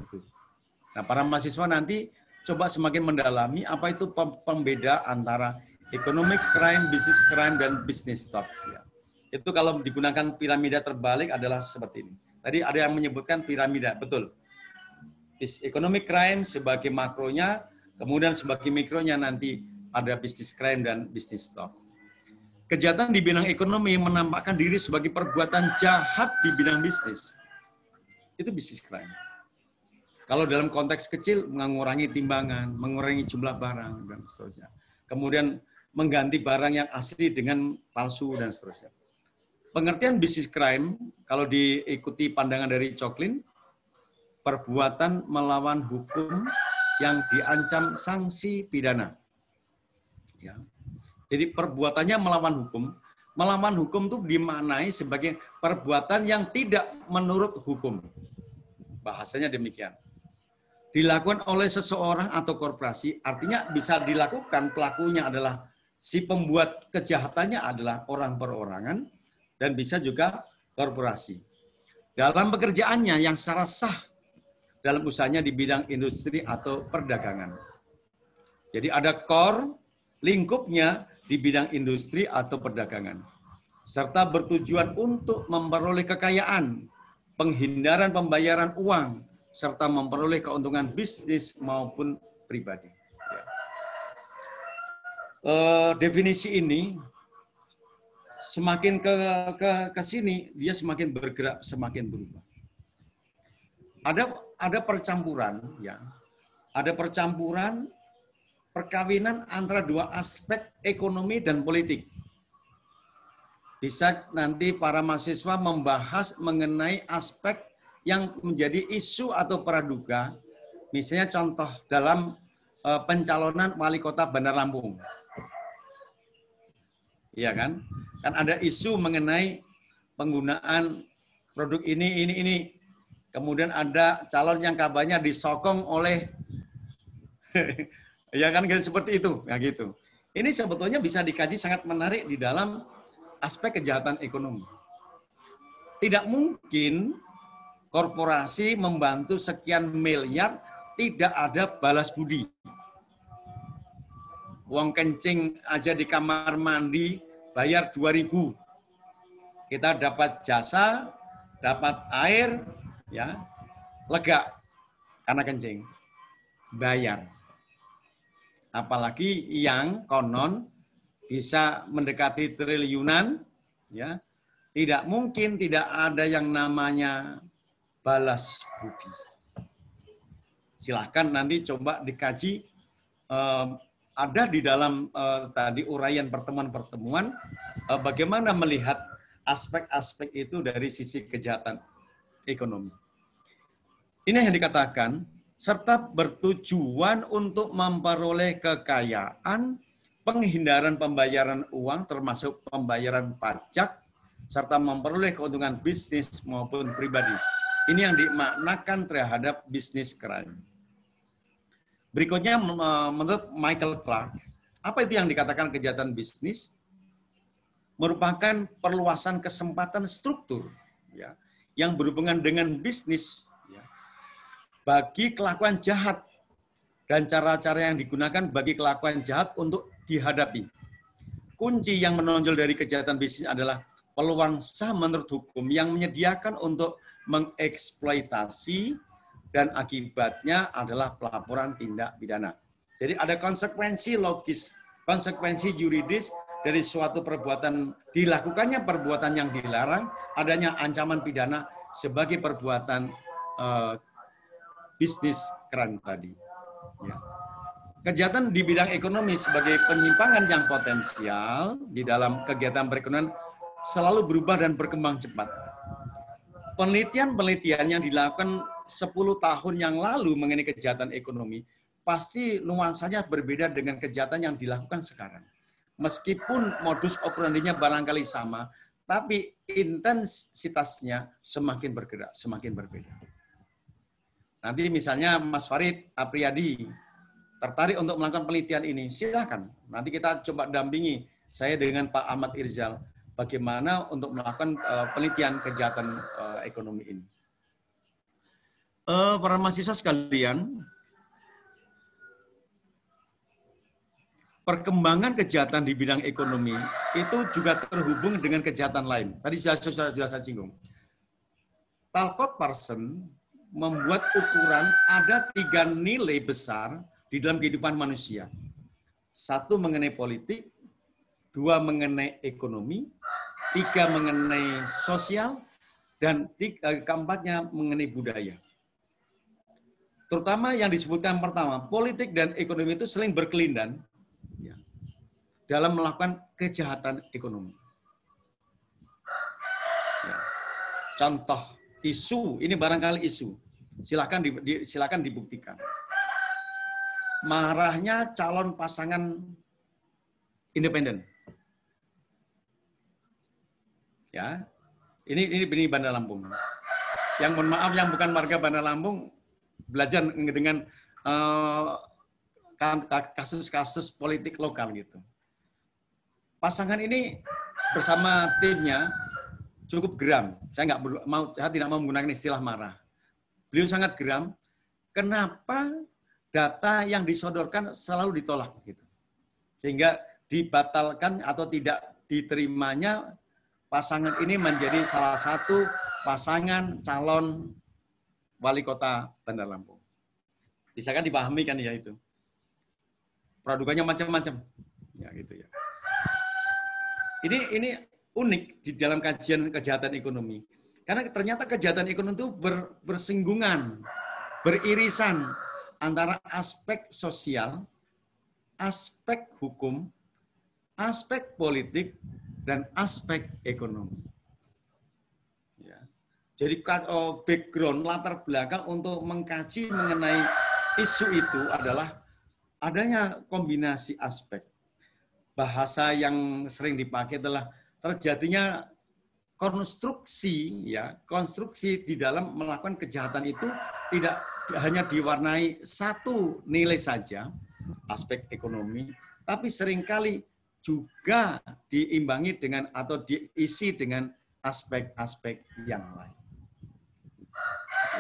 Nah, para mahasiswa nanti coba semakin mendalami apa itu pembeda antara economic crime, business crime, dan business tort. Ya. Itu kalau digunakan piramida terbalik adalah seperti ini. Tadi ada yang menyebutkan piramida, betul. Economic crime sebagai makronya, kemudian sebagai mikronya nanti ada business crime dan business tort. Kejahatan di bidang ekonomi menampakkan diri sebagai perbuatan jahat di bidang bisnis. Itu business crime. Kalau dalam konteks kecil, mengurangi timbangan, mengurangi jumlah barang, dan seterusnya. Kemudian mengganti barang yang asli dengan palsu, dan seterusnya. Pengertian business crime, kalau diikuti pandangan dari Coklin, perbuatan melawan hukum yang diancam sanksi pidana. Ya. Jadi perbuatannya melawan hukum itu dimaknai sebagai perbuatan yang tidak menurut hukum. Bahasanya demikian. Dilakukan oleh seseorang atau korporasi, artinya bisa dilakukan pelakunya adalah si pembuat kejahatannya adalah orang perorangan dan bisa juga korporasi. Dalam pekerjaannya yang secara sah dalam usahanya di bidang industri atau perdagangan. Jadi ada core, lingkupnya di bidang industri atau perdagangan. Serta bertujuan untuk memperoleh kekayaan, penghindaran pembayaran uang, serta memperoleh keuntungan bisnis maupun pribadi. Definisi ini semakin ke sini dia semakin bergerak, semakin berubah. Ada percampuran, ya. Ada percampuran perkawinan antara dua aspek ekonomi dan politik. Bisa nanti para mahasiswa membahas mengenai aspek yang menjadi isu atau praduga. Misalnya contoh dalam pencalonan wali kota Bandar Lampung. Iya kan? Kan ada isu mengenai penggunaan produk ini. Kemudian ada calon yang kabarnya disokong oleh ya kan seperti itu, ya gitu. Ini sebetulnya bisa dikaji sangat menarik di dalam aspek kejahatan ekonomi. Tidak mungkin korporasi membantu sekian miliar tidak ada balas budi. Uang kencing aja di kamar mandi bayar 2.000. Kita dapat jasa, dapat air, ya, lega karena kencing. Bayar. Apalagi yang konon bisa mendekati triliunan, ya, tidak mungkin tidak ada yang namanya balas budi. Silahkan nanti coba dikaji, ada di dalam tadi uraian pertemuan-pertemuan, bagaimana melihat aspek-aspek itu dari sisi kejahatan ekonomi. Ini yang dikatakan, serta bertujuan untuk memperoleh kekayaan, penghindaran pembayaran uang termasuk pembayaran pajak, serta memperoleh keuntungan bisnis maupun pribadi. Ini yang dimaknakan terhadap business crime. Berikutnya menurut Michael Clark, apa itu yang dikatakan kejahatan bisnis? Merupakan perluasan kesempatan struktur ya, yang berhubungan dengan bisnis ya, bagi kelakuan jahat dan cara-cara yang digunakan bagi kelakuan jahat untuk dihadapi. Kunci yang menonjol dari kejahatan bisnis adalah peluang sah menurut hukum yang menyediakan untuk mengeksploitasi dan akibatnya adalah pelaporan tindak pidana. Jadi ada konsekuensi logis, konsekuensi yuridis dari suatu perbuatan, dilakukannya perbuatan yang dilarang, adanya ancaman pidana sebagai perbuatan bisnis crime tadi. Ya. Kejahatan di bidang ekonomi sebagai penyimpangan yang potensial di dalam kegiatan perekonomian selalu berubah dan berkembang cepat. Penelitian-penelitian yang dilakukan 10 tahun yang lalu mengenai kejahatan ekonomi pasti nuansanya berbeda dengan kejahatan yang dilakukan sekarang. Meskipun modus operandinya barangkali sama, tapi intensitasnya semakin bergerak, semakin berbeda. Nanti misalnya Mas Farid Apriyadi tertarik untuk melakukan penelitian ini, silakan. Nanti kita coba dampingi saya dengan Pak Ahmad Irzal bagaimana untuk melakukan penelitian kejahatan ekonomi ini. Para mahasiswa sekalian, perkembangan kejahatan di bidang ekonomi itu juga terhubung dengan kejahatan lain. Tadi sudah saya singgung. Talcott Parsons membuat ukuran ada 3 nilai besar di dalam kehidupan manusia. 1 mengenai politik, 2 mengenai ekonomi, 3 mengenai sosial, dan keempatnya mengenai budaya. Terutama yang disebutkan pertama, politik dan ekonomi itu saling berkelindan dalam melakukan kejahatan ekonomi. Ya. Contoh isu, ini barangkali isu. Silakan dibuktikan. Marahnya calon pasangan independen. Ya. Ini Bandar Lampung. Yang mohon maaf yang bukan warga Bandar Lampung belajar dengan kasus-kasus politik lokal gitu. Pasangan ini bersama timnya cukup geram. Saya tidak mau menggunakan istilah marah. Beliau sangat geram. Kenapa data yang disodorkan selalu ditolak gitu, sehingga dibatalkan atau tidak diterimanya pasangan ini menjadi salah satu pasangan calon wali kota Bandar Lampung. Bisa kan dipahami kan ya itu? Produkannya macam-macam, ya gitu ya. Ini unik di dalam kajian kejahatan ekonomi. Karena ternyata kejahatan ekonomi itu bersinggungan, beririsan antara aspek sosial, aspek hukum, aspek politik, dan aspek ekonomi. Ya. Jadi background, latar belakang untuk mengkaji mengenai isu itu adalah adanya kombinasi aspek. Bahasa yang sering dipakai adalah terjadinya konstruksi di dalam melakukan kejahatan itu tidak hanya diwarnai satu nilai saja, aspek ekonomi, tapi seringkali juga diimbangi dengan atau diisi dengan aspek-aspek yang lain.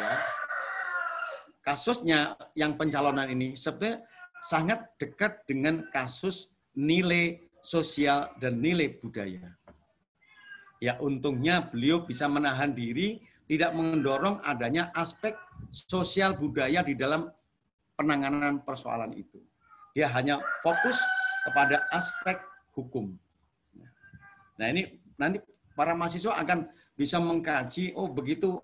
Ya. Kasusnya yang pencalonan ini sebetulnya sangat dekat dengan kasus nilai sosial dan nilai budaya. Ya untungnya beliau bisa menahan diri, tidak mendorong adanya aspek sosial budaya di dalam penanganan persoalan itu. Dia hanya fokus kepada aspek hukum. Nah ini nanti para mahasiswa akan bisa mengkaji, oh begitu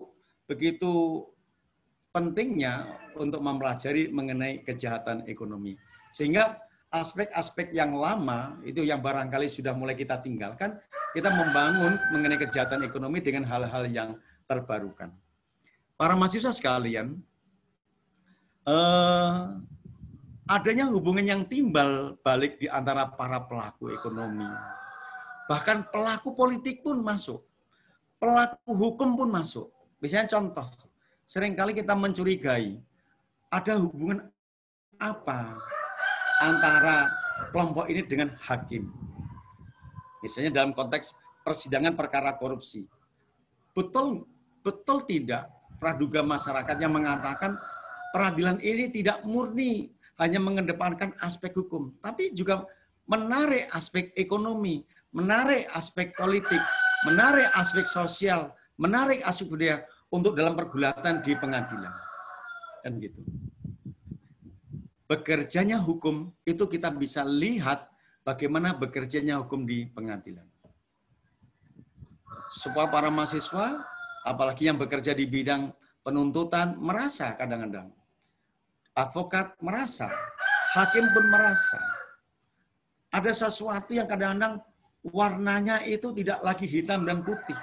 pentingnya untuk mempelajari mengenai kejahatan ekonomi. Sehingga aspek-aspek yang lama, itu yang barangkali sudah mulai kita tinggalkan, kita membangun mengenai kejahatan ekonomi dengan hal-hal yang terbarukan. Para mahasiswa sekalian, adanya hubungan yang timbal balik di antara para pelaku ekonomi. Bahkan pelaku politik pun masuk. Pelaku hukum pun masuk. Misalnya contoh, seringkali kita mencurigai ada hubungan apa antara kelompok ini dengan hakim. Misalnya dalam konteks persidangan perkara korupsi. Betul tidak praduga masyarakat yang mengatakan peradilan ini tidak murni hanya mengedepankan aspek hukum, tapi juga menarik aspek ekonomi, menarik aspek politik, menarik aspek sosial, menarik aspek budaya untuk dalam pergulatan di pengadilan. Kan gitu. Bekerjanya hukum itu kita bisa lihat bagaimana bekerjanya hukum di pengadilan. Supaya para mahasiswa, apalagi yang bekerja di bidang penuntutan, merasa kadang-kadang. Advokat merasa, hakim pun merasa. Ada sesuatu yang kadang-kadang warnanya itu tidak lagi hitam dan putih.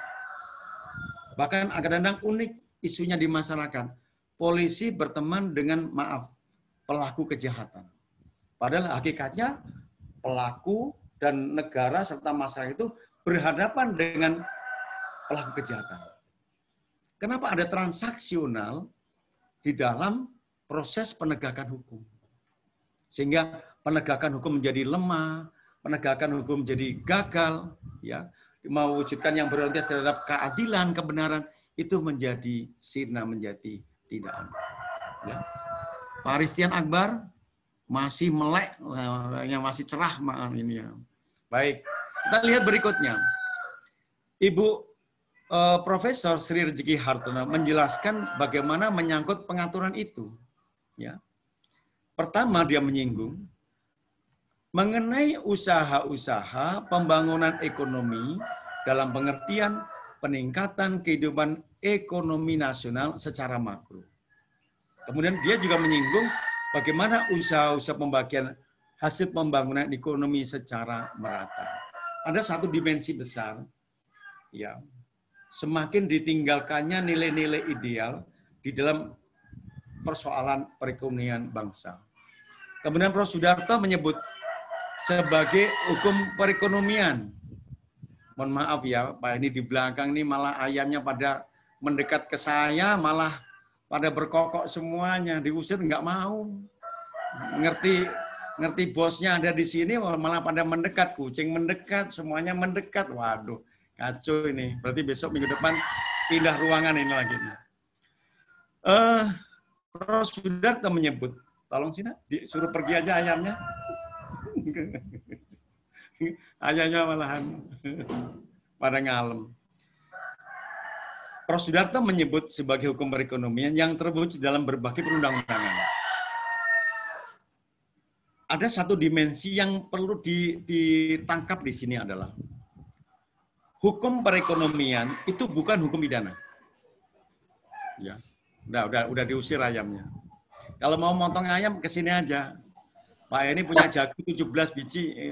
Bahkan kadang-kadang unik isunya di masyarakat. Polisi berteman dengan, pelaku kejahatan. Padahal hakikatnya pelaku dan negara serta masyarakat itu berhadapan dengan pelaku kejahatan. Kenapa ada transaksional di dalam proses penegakan hukum? Sehingga penegakan hukum menjadi lemah, penegakan hukum menjadi gagal, ya, mewujudkan yang berorientasi terhadap keadilan, kebenaran, itu menjadi sirna, menjadi tidak ada. Ya. Pak Ristian Akbar masih melek, yang masih cerah ini ya. Baik, kita lihat berikutnya. Ibu Profesor Sri Rejeki Hartono menjelaskan bagaimana menyangkut pengaturan itu. Ya. Pertama dia menyinggung mengenai usaha-usaha pembangunan ekonomi dalam pengertian peningkatan kehidupan ekonomi nasional secara makro. Kemudian dia juga menyinggung bagaimana usaha-usaha pembagian hasil pembangunan ekonomi secara merata. Ada satu dimensi besar, ya, semakin ditinggalkannya nilai-nilai ideal di dalam persoalan perekonomian bangsa. Kemudian Prof. Sudarto menyebut sebagai hukum perekonomian. Mohon maaf ya, Pak, ini di belakang ini malah ayamnya pada mendekat ke saya, malah pada berkokok semuanya, diusir nggak mau. Ngerti bosnya ada di sini, malah pada mendekat, kucing mendekat, semuanya mendekat. Waduh, kacau ini. Berarti besok minggu depan pindah ruangan ini lagi. Prof. Sudarto menyebut, tolong sini, disuruh pergi aja ayamnya. Ayamnya malahan pada ngalem. Prof. Sudarto menyebut sebagai hukum perekonomian yang terwujud dalam berbagai perundang-undangan. Ada satu dimensi yang perlu ditangkap di sini adalah hukum perekonomian itu bukan hukum pidana. Ya, udah diusir ayamnya. Kalau mau motong ayam ke sini aja. Pak ini punya jagung 17 biji.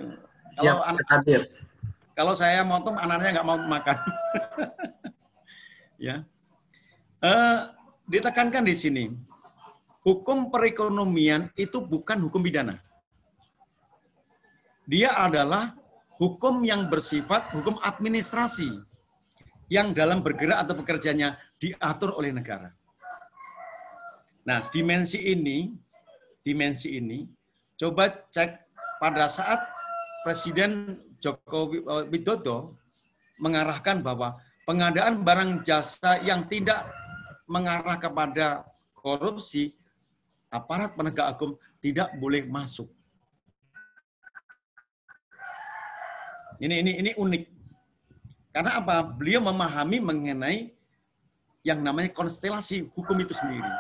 Kalau saya motong anaknya nggak mau makan. Ya, ditekankan di sini, hukum perekonomian itu bukan hukum pidana. Dia adalah hukum yang bersifat hukum administrasi, yang dalam bergerak atau bekerjanya diatur oleh negara. Nah, dimensi ini, coba cek pada saat Presiden Joko Widodo mengarahkan bahwa pengadaan barang jasa yang tidak mengarah kepada korupsi, aparat penegak hukum tidak boleh masuk. Ini unik. Karena apa? Beliau memahami mengenai yang namanya konstelasi hukum itu sendiri.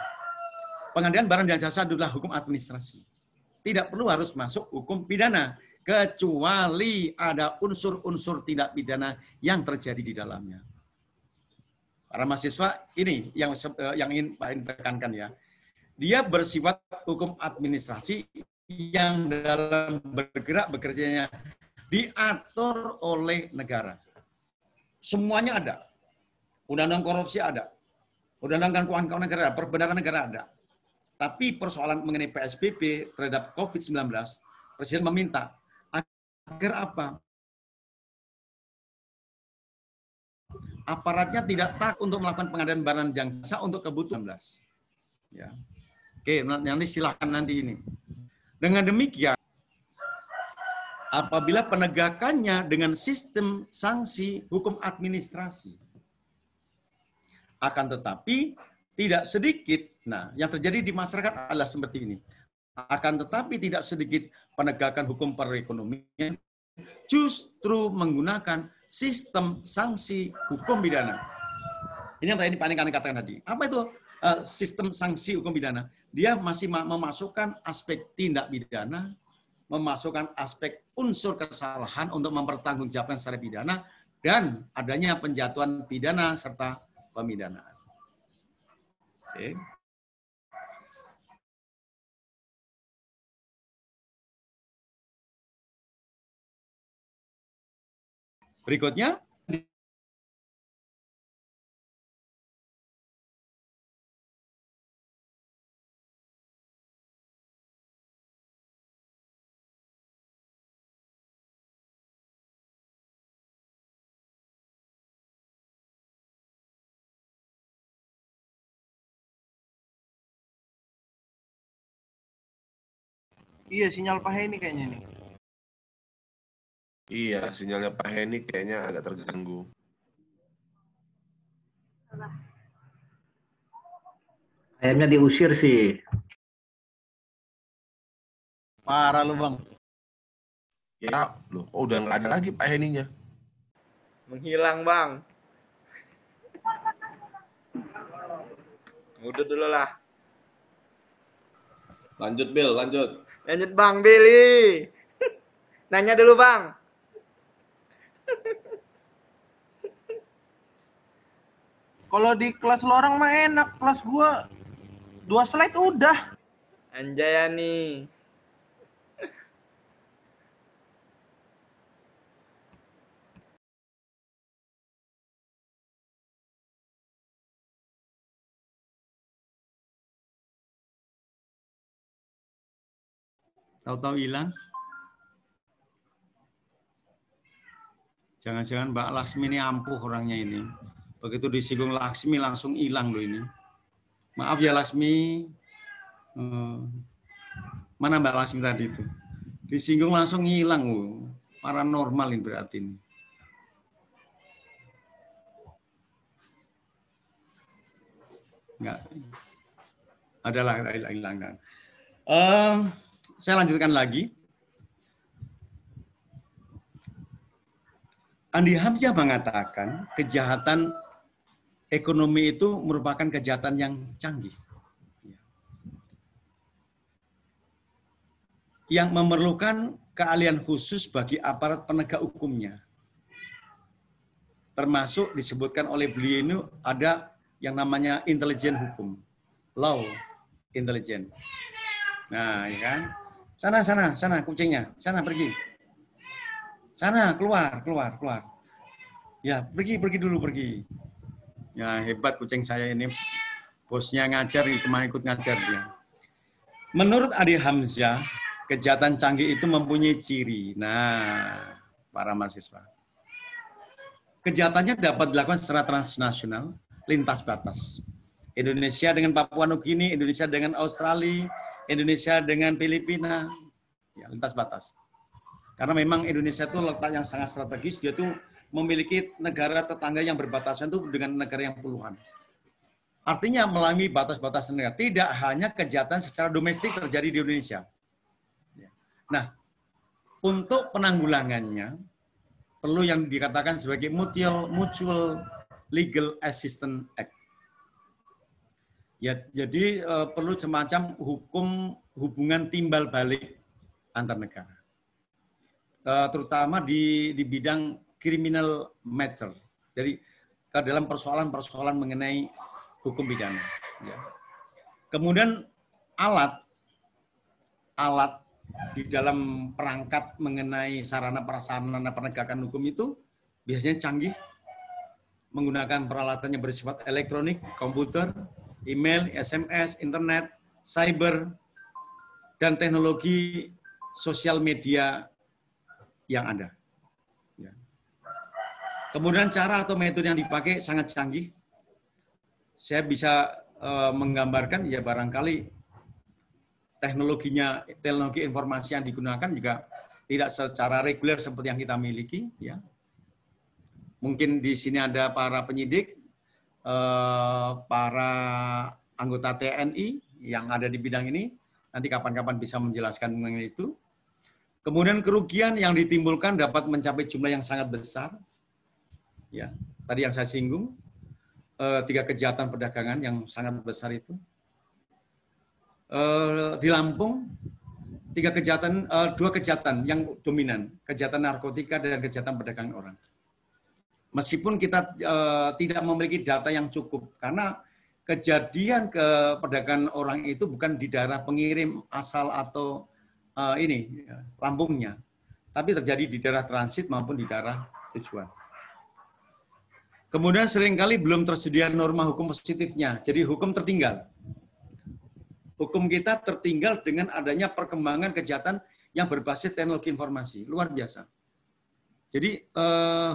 Pengadaan barang dan jasa adalah hukum administrasi. Tidak perlu harus masuk hukum pidana, kecuali ada unsur-unsur tidak pidana yang terjadi di dalamnya. Para mahasiswa ini yang ingin Pak tekankan ya. Dia bersifat hukum administrasi yang dalam bergerak bekerjanya diatur oleh negara. Semuanya ada. Undang-undang korupsi ada. Undang-undang keuangan negara, perbendaharaan negara ada. Tapi persoalan mengenai PSBB terhadap COVID-19, Presiden meminta agar apa? Aparatnya tidak takut untuk melakukan pengadaan barang jasa untuk kebutuhan 19. Ya. Oke, nanti silakan nanti ini. Dengan demikian, apabila penegakannya dengan sistem sanksi hukum administrasi, akan tetapi tidak sedikit, nah yang terjadi di masyarakat adalah seperti ini. Akan tetapi tidak sedikit penegakan hukum perekonomian justru menggunakan sistem sanksi hukum pidana. Ini yang tadi Pak Nika katakan tadi. Apa itu sistem sanksi hukum pidana? Dia masih memasukkan aspek tindak pidana, memasukkan aspek unsur kesalahan untuk mempertanggungjawabkan secara pidana, dan adanya penjatuhan pidana serta pemidanaan. Oke. Berikutnya, Iya, sinyal Pak Heni kayaknya nih. Iya, sinyalnya Pak Heni kayaknya agak terganggu. Akhirnya diusir sih. Parah lu, Bang. Ya, loh, oh, udah nggak ada lagi Pak Heninya. Menghilang, Bang. Udah dulu lah. Lanjut, Bill, lanjut. Lanjut, Bang Billy. Nanya dulu, Bang. Kalau di kelas lo orang mah enak, kelas gua 2 slide udah. Anjayani. tahu-tahu hilang. Jangan-jangan Mbak Laksmi ini ampuh orangnya ini. Begitu disinggung Laksmi langsung hilang loh ini. Maaf ya Laksmi. Mana Mbak Laksmi tadi itu? Disinggung langsung hilang. Paranormal ini berarti ini. Enggak. Adalah hilang. Saya lanjutkan lagi. Andi Hamzah mengatakan kejahatan ekonomi itu merupakan kejahatan yang canggih. Yang memerlukan keahlian khusus bagi aparat penegak hukumnya. Termasuk disebutkan oleh beliau ini ada yang namanya intelijen hukum. Law intelijen. Nah, ya kan? Sana kucingnya. Sana pergi. Sana, keluar. Ya, pergi dulu. Ya, hebat kucing saya ini. Bosnya ngajar, cuma ikut ngajar dia. Menurut Adi Hamzah, kejahatan canggih itu mempunyai ciri. Nah, para mahasiswa. Kejahatannya dapat dilakukan secara transnasional, lintas batas. Indonesia dengan Papua Nugini, Indonesia dengan Australia, Indonesia dengan Filipina, ya, lintas batas. Karena memang Indonesia itu letak yang sangat strategis, dia tuh memiliki negara tetangga yang berbatasan itu dengan negara yang puluhan. Artinya melalui batas-batas negara. Tidak hanya kejahatan secara domestik terjadi di Indonesia. Nah, untuk penanggulangannya, perlu yang dikatakan sebagai Mutual Legal Assistance Act. Ya, jadi perlu semacam hukum hubungan timbal balik antar negara. Terutama di bidang criminal matter, jadi dalam persoalan-persoalan mengenai hukum pidana. Ya. Kemudian alat di dalam perangkat mengenai sarana prasarana penegakan hukum itu biasanya canggih, menggunakan peralatan yang bersifat elektronik, komputer, email, SMS, internet, cyber, dan teknologi sosial media yang ada. Ya. Kemudian cara atau metode yang dipakai sangat canggih. Saya bisa menggambarkan ya barangkali teknologi informasi yang digunakan juga tidak secara reguler seperti yang kita miliki. Ya. Mungkin di sini ada para penyidik, para anggota TNI yang ada di bidang ini, nanti kapan-kapan bisa menjelaskan mengenai itu. Kemudian kerugian yang ditimbulkan dapat mencapai jumlah yang sangat besar. Ya, tadi yang saya singgung, 3 kejahatan perdagangan yang sangat besar itu. Di Lampung, 2 kejahatan yang dominan, kejahatan narkotika dan kejahatan perdagangan orang. Meskipun kita tidak memiliki data yang cukup, karena kejadian perdagangan orang itu bukan di daerah pengirim asal atau lambungnya, tapi terjadi di daerah transit maupun di daerah tujuan. Kemudian seringkali belum tersedia norma hukum positifnya, jadi hukum tertinggal. Hukum kita tertinggal dengan adanya perkembangan kejahatan yang berbasis teknologi informasi, luar biasa. Jadi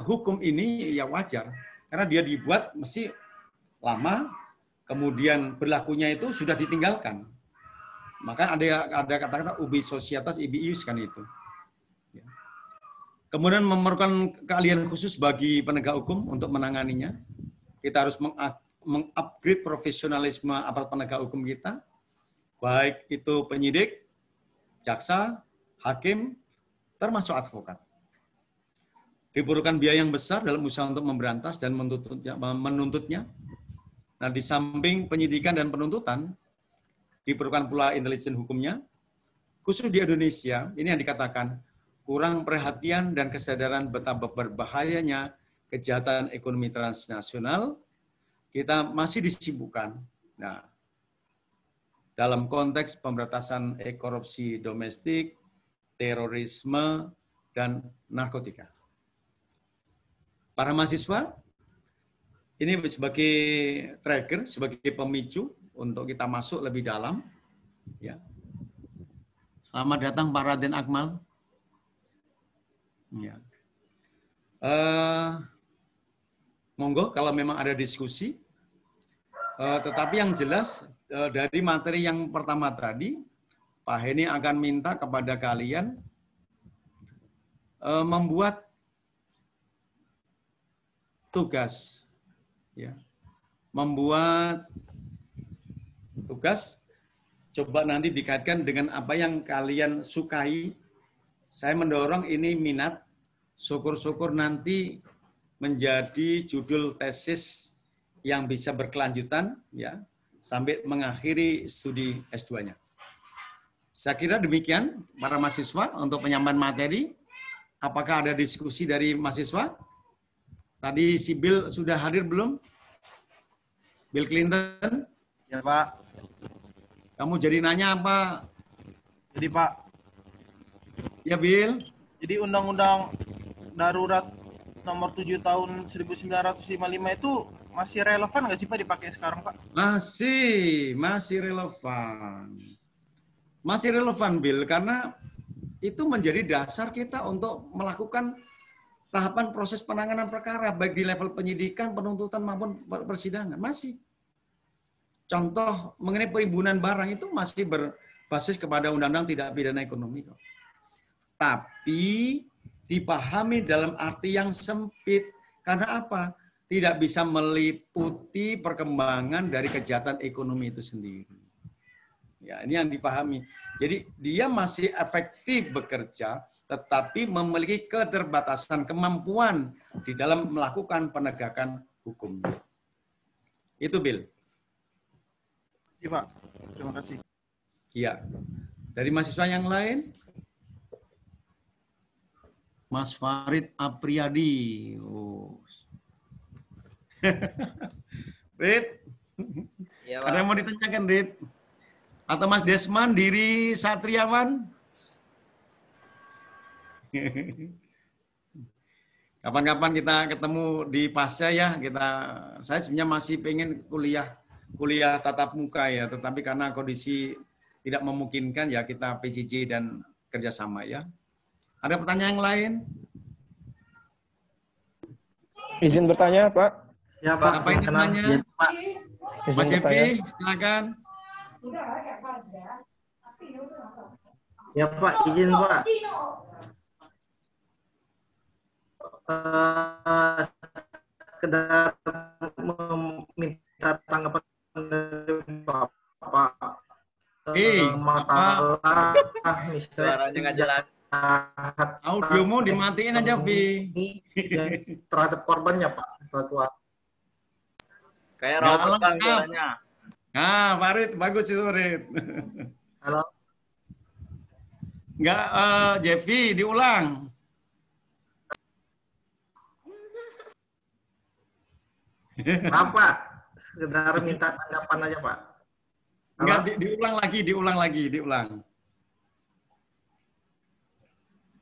hukum ini ya wajar, karena dia dibuat mesti lama, kemudian berlakunya itu sudah ditinggalkan. Maka ada kata-kata ubi societas ibi ius kan itu. Kemudian memerlukan keahlian khusus bagi penegak hukum untuk menanganinya. Kita harus mengupgrade profesionalisme aparat penegak hukum kita, baik itu penyidik, jaksa, hakim, termasuk advokat. Diperlukan biaya yang besar dalam usaha untuk memberantas dan menuntutnya. Nah, di samping penyidikan dan penuntutan, diperlukan pula intelijen hukumnya. Khusus di Indonesia, ini yang dikatakan kurang perhatian dan kesadaran betapa berbahayanya kejahatan ekonomi transnasional, kita masih disibukkan. Nah, dalam konteks pemberantasan korupsi domestik, terorisme, dan narkotika. Para mahasiswa, ini sebagai trigger, sebagai pemicu untuk kita masuk lebih dalam. Ya. Selamat datang Pak Raden Akmal. Ya. Monggo kalau memang ada diskusi. Tetapi yang jelas dari materi yang pertama tadi, Pak Heni akan minta kepada kalian membuat tugas, ya, membuat tugas. Coba nanti dikaitkan dengan apa yang kalian sukai. Saya mendorong ini minat. Syukur-syukur nanti menjadi judul tesis yang bisa berkelanjutan, ya, sampai mengakhiri studi S2-nya. Saya kira demikian para mahasiswa untuk penyampaian materi. Apakah ada diskusi dari mahasiswa? Tadi si Bill sudah hadir belum? Bill Clinton? Ya, Pak. Kamu jadi nanya apa? Jadi, Pak. Ya, Bill. Jadi Undang-Undang Darurat nomor 7 tahun 1955 itu masih relevan nggak sih Pak dipakai sekarang, Pak? Masih relevan. Masih relevan, Bill, karena itu menjadi dasar kita untuk melakukan tahapan proses penanganan perkara, baik di level penyidikan, penuntutan, maupun persidangan. Masih. Contoh mengenai penimbunan barang itu masih berbasis kepada Undang-Undang Tindak Pidana Ekonomi. Tapi dipahami dalam arti yang sempit. Karena apa? Tidak bisa meliputi perkembangan dari kejahatan ekonomi itu sendiri. Ya, ini yang dipahami. Jadi dia masih efektif bekerja, tetapi memiliki keterbatasan kemampuan di dalam melakukan penegakan hukum. Itu, Bill. Terima kasih, Pak. Terima kasih. Iya. Dari mahasiswa yang lain? Mas Farid Apriyadi. Oh. Rid, Ya, ada yang mau ditanyakan, Rid? Atau Mas Desman, Diri Satriawan? Kapan-kapan kita ketemu di pasca ya. Saya sebenarnya masih pengen kuliah tatap muka ya, tetapi karena kondisi tidak memungkinkan ya kita PJJ dan kerjasama ya. Ada pertanyaan yang lain? Izin bertanya, Pak. Ya, Pak. Apa ini namanya? Pak. Izin Mas bertanya. Evi, silakan. Ya Pak, izin Pak. Sekedar meminta tanggapan dari Bapak. Masalah misalnya Suaranya nggak jelas. Audiomu dimatiin aja, Vi. Terhadap korbannya Pak. Kayak Nggak robot Bang lengkap. suaranya. Nah, Farid, bagus itu, Farid. Halo. Enggak, Jeffy, diulang. Apa? Sekedar minta tanggapan aja Pak. Enggak, diulang lagi.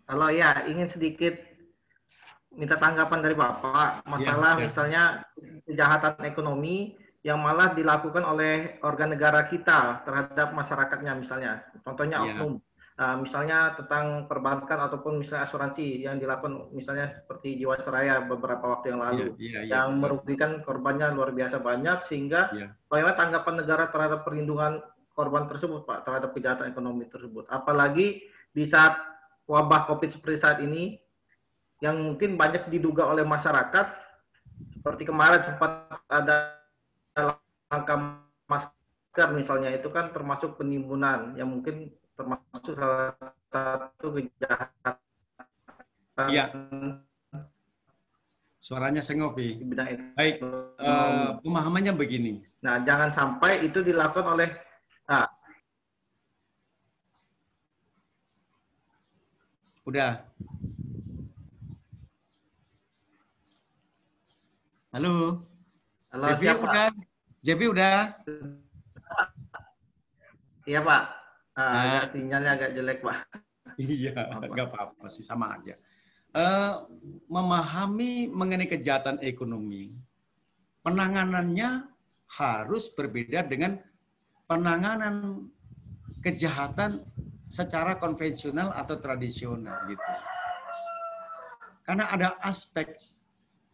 Kalau ya ingin sedikit minta tanggapan dari Bapak masalah misalnya kejahatan ekonomi yang malah dilakukan oleh organ negara kita terhadap masyarakatnya misalnya. Contohnya oknum. Misalnya tentang perbankan ataupun misalnya asuransi yang dilakukan misalnya seperti Jiwasraya beberapa waktu yang lalu yang merugikan korbannya luar biasa banyak sehingga bagaimana tanggapan negara terhadap perlindungan korban tersebut Pak terhadap kejahatan ekonomi tersebut. Apalagi di saat wabah COVID seperti saat ini yang mungkin banyak diduga oleh masyarakat seperti kemarin sempat ada langkah masker misalnya itu kan termasuk penimbunan yang mungkin termasuk salah satu kejahatan. Iya. Suaranya sengopi. Baik, pemahamannya begini. Nah, jangan sampai itu dilakukan oleh Udah. Halo. Halo, Jeffy siapa? udah. Jeffy udah. Iya Pak. Sinyalnya agak jelek Pak. Iya, nggak apa-apa sih, sama aja. Memahami mengenai kejahatan ekonomi, penanganannya harus berbeda dengan penanganan kejahatan secara konvensional atau tradisional gitu. Karena ada aspek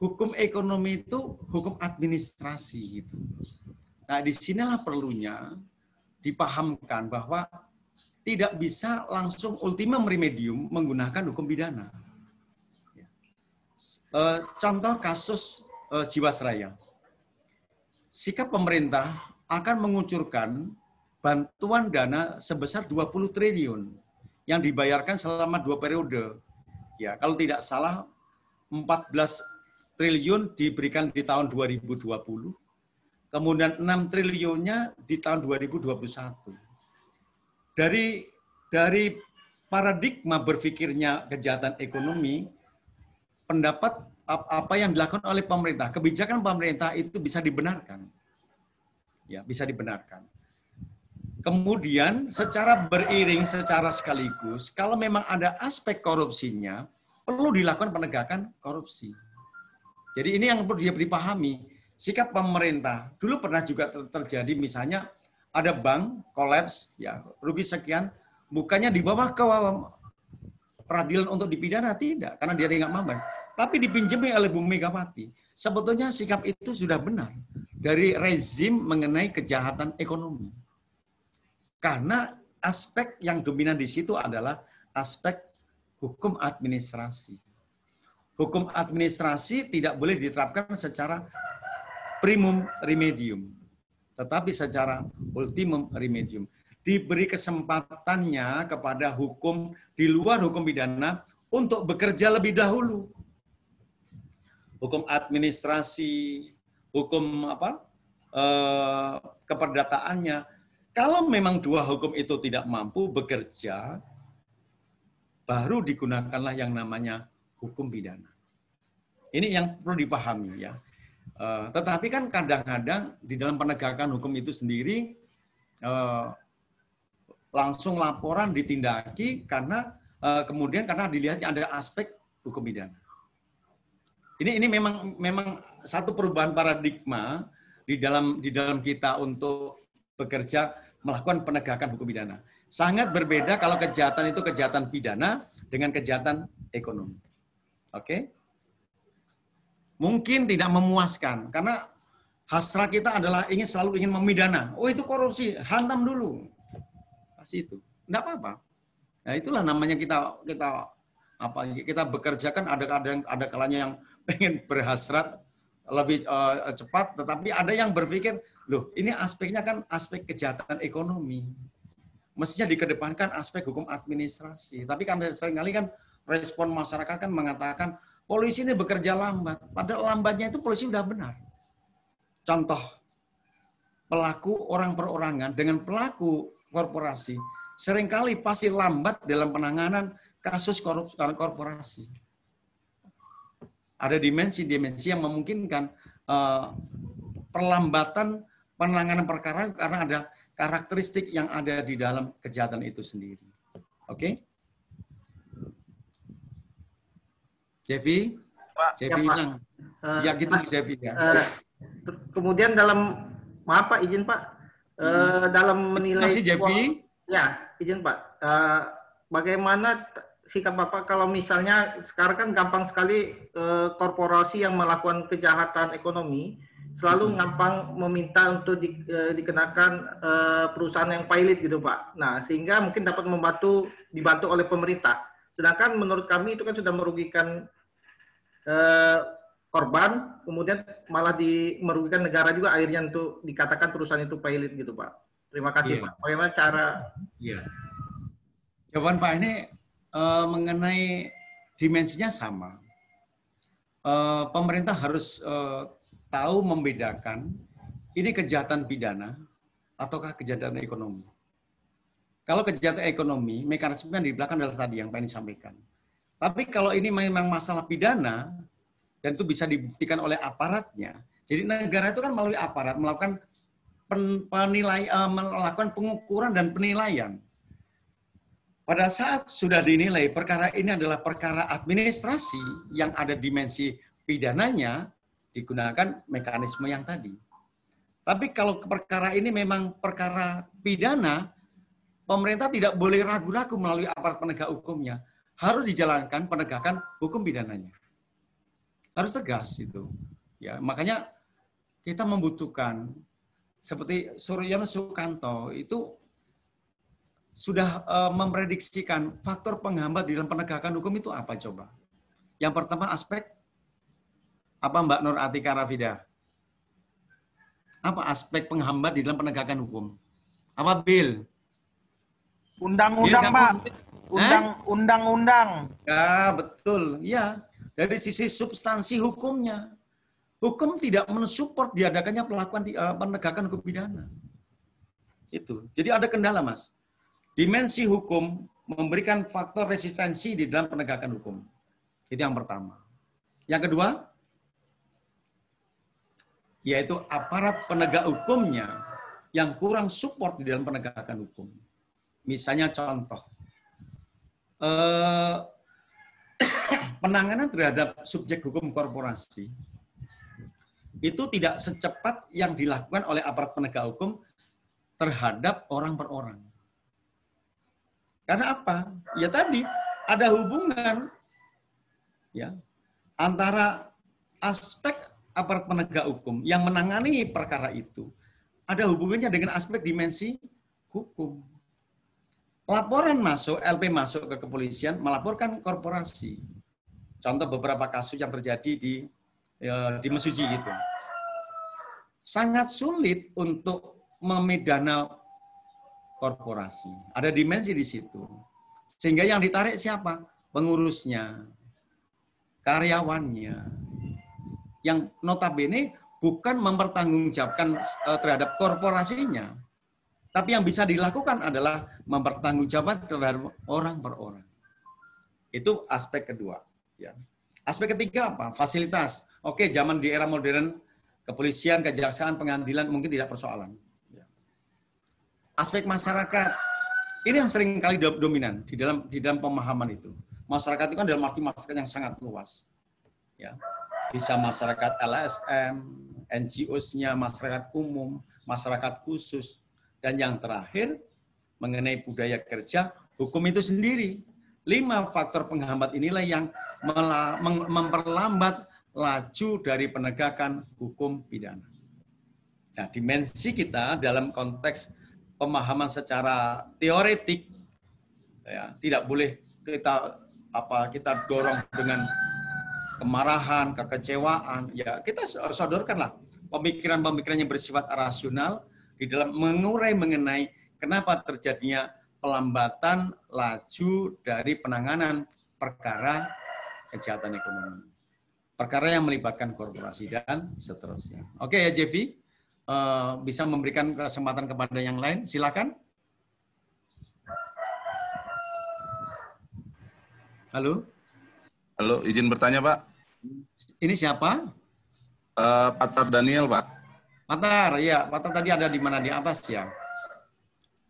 hukum ekonomi itu hukum administrasi gitu. Nah, disinilah perlunya dipahamkan bahwa tidak bisa langsung ultimum remedium menggunakan hukum pidana. Contoh kasus Jiwasraya. Sikap pemerintah akan mengucurkan bantuan dana sebesar 20 triliun yang dibayarkan selama 2 periode. Ya, kalau tidak salah 14 triliun diberikan di tahun 2020, kemudian 6 triliunnya di tahun 2021. Dari paradigma berpikirnya kejahatan ekonomi, pendapat apa yang dilakukan oleh pemerintah, kebijakan pemerintah itu bisa dibenarkan. Ya, bisa dibenarkan. Kemudian secara beriring, secara sekaligus, kalau memang ada aspek korupsinya, perlu dilakukan penegakan korupsi. Jadi ini yang perlu dipahami. Sikap pemerintah, dulu pernah juga terjadi misalnya ada bank kolaps, ya rugi sekian, bukannya dibawa ke peradilan untuk dipidana, tidak, karena dia tidak mampu. Tapi dipinjami oleh Bu Megawati. Sebetulnya sikap itu sudah benar dari rezim mengenai kejahatan ekonomi. Karena aspek yang dominan di situ adalah aspek hukum administrasi. Hukum administrasi tidak boleh diterapkan secara primum remedium, tetapi secara ultimum remedium. Diberi kesempatannya kepada hukum di luar hukum pidana untuk bekerja lebih dahulu. Hukum administrasi, hukum keperdataannya. Kalau memang dua hukum itu tidak mampu bekerja, baru digunakanlah yang namanya hukum pidana. Ini yang perlu dipahami ya. Tetapi kan kadang-kadang di dalam penegakan hukum itu sendiri langsung laporan ditindaki karena kemudian karena dilihatnya ada aspek hukum pidana. Ini memang satu perubahan paradigma di dalam kita untuk bekerja melakukan penegakan hukum pidana. Sangat berbeda kalau kejahatan itu kejahatan pidana dengan kejahatan ekonomi. Oke? Mungkin tidak memuaskan karena hasrat kita adalah selalu ingin memidana. Oh itu korupsi, hantam dulu. Kasih itu. Enggak apa-apa. Nah, itulah namanya kita bekerja kan ada kalanya yang pengen berhasrat lebih cepat, tetapi ada yang berpikir, loh ini aspeknya kan aspek kejahatan ekonomi. Mestinya dikedepankan aspek hukum administrasi. Tapi kan seringkali kan respon masyarakat kan mengatakan polisi ini bekerja lambat. Padahal lambatnya itu polisi sudah benar. Contoh, pelaku orang perorangan dengan pelaku korporasi seringkali pasti lambat dalam penanganan kasus korporasi. Ada dimensi-dimensi yang memungkinkan perlambatan penanganan perkara karena ada karakteristik yang ada di dalam kejahatan itu sendiri. Oke? Jeffy? Jeffy bilang. Ya gitu Jeffy ya. Kemudian dalam, maaf Pak, izin Pak, dalam menilai... Masih Jeffy? Ya, izin Pak. Bagaimana sikap Bapak kalau misalnya sekarang kan gampang sekali korporasi yang melakukan kejahatan ekonomi selalu gampang meminta untuk dikenakan perusahaan yang pilot gitu Pak. Nah, sehingga mungkin dapat dibantu oleh pemerintah. Sedangkan menurut kami itu kan sudah merugikan korban, kemudian malah merugikan negara juga akhirnya untuk dikatakan perusahaan itu pilot gitu Pak. Terima kasih Pak. Bagaimana cara? Iya. Jawaban Pak ini mengenai dimensinya sama. Pemerintah harus tahu membedakan ini kejahatan pidana ataukah kejahatan ekonomi. Kalau kejahatan ekonomi, mekanisme yang di belakang adalah tadi yang Pak ini sampaikan. Tapi kalau ini memang masalah pidana, dan itu bisa dibuktikan oleh aparatnya, jadi negara itu kan melalui aparat melakukan melakukan pengukuran dan penilaian. Pada saat sudah dinilai perkara ini adalah perkara administrasi yang ada dimensi pidananya, digunakan mekanisme yang tadi. Tapi kalau perkara ini memang perkara pidana, pemerintah tidak boleh ragu-ragu melalui aparat penegak hukumnya. Harus dijalankan penegakan hukum pidananya. Harus tegas itu. Ya, makanya kita membutuhkan seperti Suryono Sukanto itu sudah memprediksikan faktor penghambat di dalam penegakan hukum itu apa coba? Yang pertama aspek apa Mbak Nur Atika Rafida? Apa aspek penghambat di dalam penegakan hukum? Apa Bill? Undang-undang Pak. Undang-undang. Ya betul, ya. Dari sisi substansi hukumnya. Hukum tidak mensupport diadakannya penegakan hukum pidana. Itu. Jadi ada kendala, Mas. Dimensi hukum memberikan faktor resistensi di dalam penegakan hukum. Itu yang pertama. Yang kedua, yaitu aparat penegak hukumnya yang kurang support di dalam penegakan hukum. Misalnya contoh, penanganan terhadap subjek hukum korporasi itu tidak secepat yang dilakukan oleh aparat penegak hukum terhadap orang per orang. Karena apa? Ya tadi ada hubungan ya antara aspek aparat penegak hukum yang menangani perkara itu ada hubungannya dengan aspek dimensi hukum. Laporan masuk, LP masuk ke kepolisian melaporkan korporasi. Contoh beberapa kasus yang terjadi di Mesuji gitu. Sangat sulit untuk memidana korporasi. Ada dimensi di situ. Sehingga yang ditarik siapa? Pengurusnya, karyawannya. Yang notabene bukan mempertanggungjawabkan terhadap korporasinya. Tapi yang bisa dilakukan adalah mempertanggungjawabkan terhadap orang per orang. Itu aspek kedua. Ya. Aspek ketiga apa? Fasilitas. Oke, zaman di era modern, kepolisian, kejaksaan, pengadilan mungkin tidak persoalan. Ya. Aspek masyarakat. Ini yang sering kali dominan di dalam pemahaman itu. Masyarakat itu kan dalam arti masyarakat yang sangat luas. Ya. Bisa masyarakat LSM, NGO-nya, masyarakat umum, masyarakat khusus. Dan yang terakhir, mengenai budaya kerja, hukum itu sendiri. 5 faktor penghambat inilah yang memperlambat laju dari penegakan hukum pidana. Nah, dimensi kita dalam konteks pemahaman secara teoretik, Ya, tidak boleh kita dorong dengan kemarahan, kekecewaan. Ya, kita sodorkanlah pemikiran-pemikiran yang bersifat rasional di dalam mengurai mengenai kenapa terjadinya pelambatan laju dari penanganan perkara kejahatan ekonomi. Perkara yang melibatkan korporasi dan seterusnya. Oke ya Jeffy, bisa memberikan kesempatan kepada yang lain, silakan. Halo? Halo, izin bertanya, Pak. Ini siapa? Patar Daniel, Pak. Patar, ya. Patar tadi ada di mana? Di atas ya?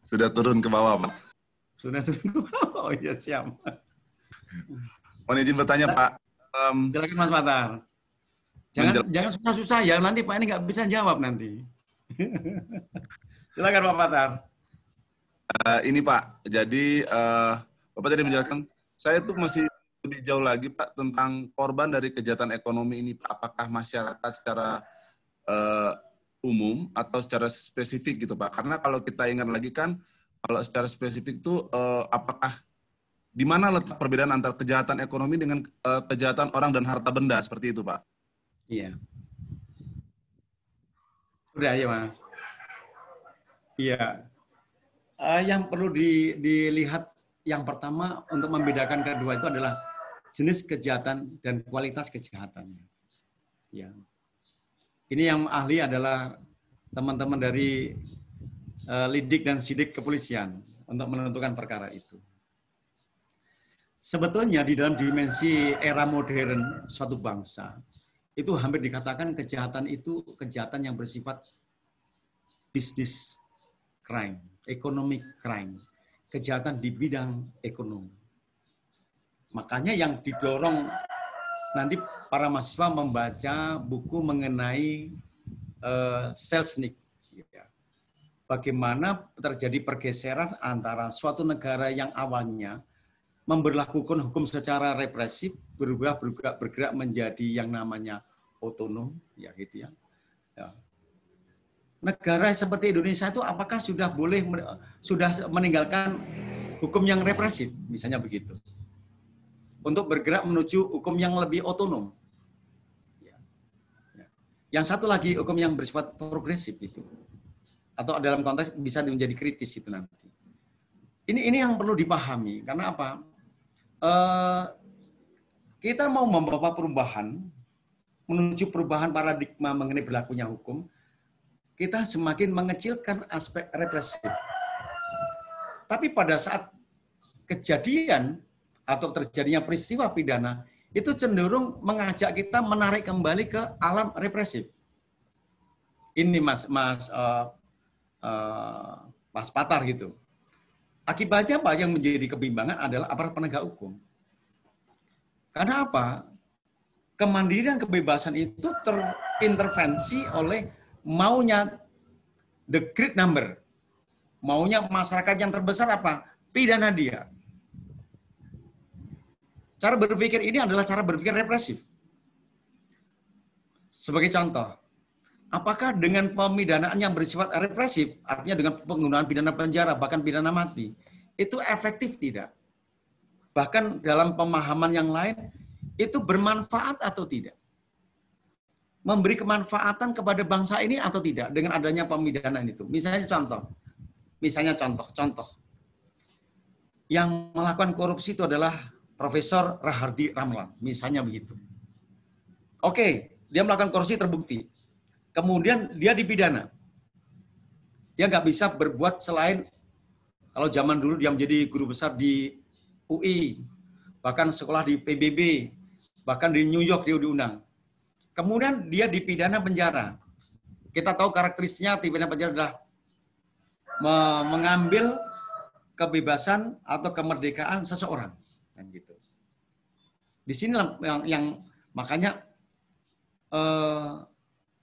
Sudah turun ke bawah, Pak. Sudah turun ke bawah? Oh iya, siap. Mohon izin bertanya, Pak. Silakan Mas Patar. Jangan susah-susah ya, nanti Pak ini nggak bisa jawab nanti. Silakan Pak Patar. Ini Pak, jadi Bapak tadi menjelaskan, saya tuh masih lebih jauh lagi Pak tentang korban dari kejahatan ekonomi ini, Pak. Apakah masyarakat secara umum atau secara spesifik gitu Pak? Karena kalau kita ingat lagi kan, kalau secara spesifik tuh apakah di mana letak perbedaan antara kejahatan ekonomi dengan kejahatan orang dan harta benda seperti itu Pak? Iya. Udah ya Mas. Iya. Yang perlu dilihat yang pertama untuk membedakan kedua itu adalah jenis kejahatan dan kualitas kejahatan. Ya. Ini yang ahli adalah teman-teman dari Lidik dan Sidik kepolisian untuk menentukan perkara itu. Sebetulnya di dalam dimensi era modern suatu bangsa, itu hampir dikatakan kejahatan itu kejahatan yang bersifat business crime, economic crime. Kejahatan di bidang ekonomi. Makanya yang didorong nanti para mahasiswa membaca buku mengenai Selznick. Bagaimana terjadi pergeseran antara suatu negara yang awalnya memberlakukan hukum secara represif bergerak menjadi yang namanya otonom, ya gitu ya. Negara seperti Indonesia itu apakah sudah meninggalkan hukum yang represif, misalnya begitu, untuk bergerak menuju hukum yang lebih otonom. Yang satu lagi hukum yang bersifat progresif itu, atau dalam konteks bisa menjadi kritis itu nanti. Ini yang perlu dipahami karena apa? Kita mau membawa perubahan menuju perubahan paradigma mengenai berlakunya hukum. Kita semakin mengecilkan aspek represif. Tapi pada saat kejadian atau terjadinya peristiwa pidana, itu cenderung mengajak kita menarik kembali ke alam represif. Ini Mas Patar gitu. Akibatnya apa yang menjadi kebimbangan adalah aparat penegak hukum. Karena apa? Kemandirian kebebasan itu terintervensi oleh maunya the great number. Maunya masyarakat yang terbesar apa? Pidana dia. Cara berpikir ini adalah cara berpikir represif. Sebagai contoh, apakah dengan pemidanaan yang bersifat represif, artinya dengan penggunaan pidana penjara, bahkan pidana mati, itu efektif tidak? Bahkan dalam pemahaman yang lain, itu bermanfaat atau tidak? Memberi kemanfaatan kepada bangsa ini atau tidak dengan adanya pemidanaan itu. Misalnya contoh. Yang melakukan korupsi itu adalah Profesor Rahardi Ramlan, misalnya begitu. Oke, dia melakukan korupsi terbukti. Kemudian dia dipidana. Dia nggak bisa berbuat selain, kalau zaman dulu dia menjadi guru besar di UI, bahkan sekolah di PBB, bahkan di New York dia diundang. Kemudian dia dipidana penjara. Kita tahu karakteristiknya pidana penjara adalah mengambil kebebasan atau kemerdekaan seseorang. Kan gitu. Di sini yang makanya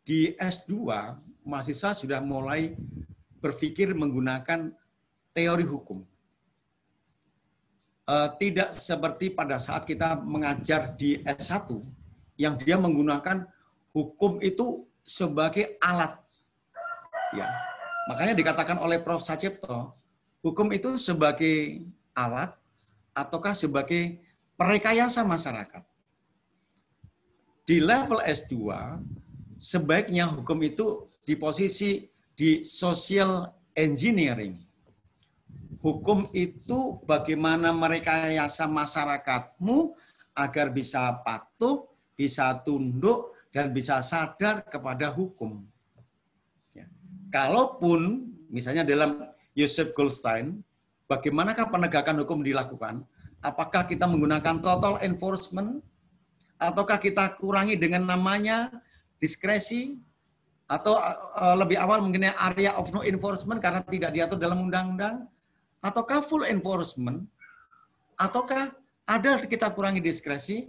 di S2 mahasiswa sudah mulai berpikir menggunakan teori hukum. Tidak seperti pada saat kita mengajar di S1 yang dia menggunakan hukum itu sebagai alat. Ya. Makanya dikatakan oleh Prof. Sacipto, hukum itu sebagai alat ataukah sebagai perekayasa masyarakat. Di level S2, sebaiknya hukum itu di posisi di social engineering. Hukum itu bagaimana merekayasa masyarakatmu agar bisa patuh, bisa tunduk, dan bisa sadar kepada hukum. Ya. Kalaupun, misalnya dalam Joseph Goldstein, bagaimanakah penegakan hukum dilakukan? Apakah kita menggunakan total enforcement? Ataukah kita kurangi dengan namanya diskresi? Atau lebih awal mungkin area of no enforcement karena tidak diatur dalam undang-undang? Ataukah full enforcement? Ataukah ada kita kurangi diskresi?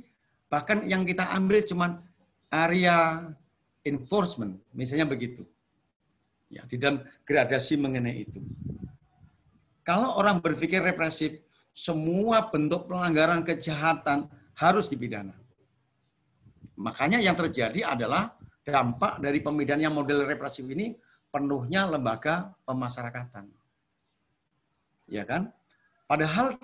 Bahkan yang kita ambil cuman area enforcement, misalnya begitu. Ya, di dalam gradasi mengenai itu. Kalau orang berpikir represif, semua bentuk pelanggaran kejahatan harus dipidana. Makanya yang terjadi adalah dampak dari pemidanaan yang model represif ini penuhnya lembaga pemasyarakatan. Ya kan? Padahal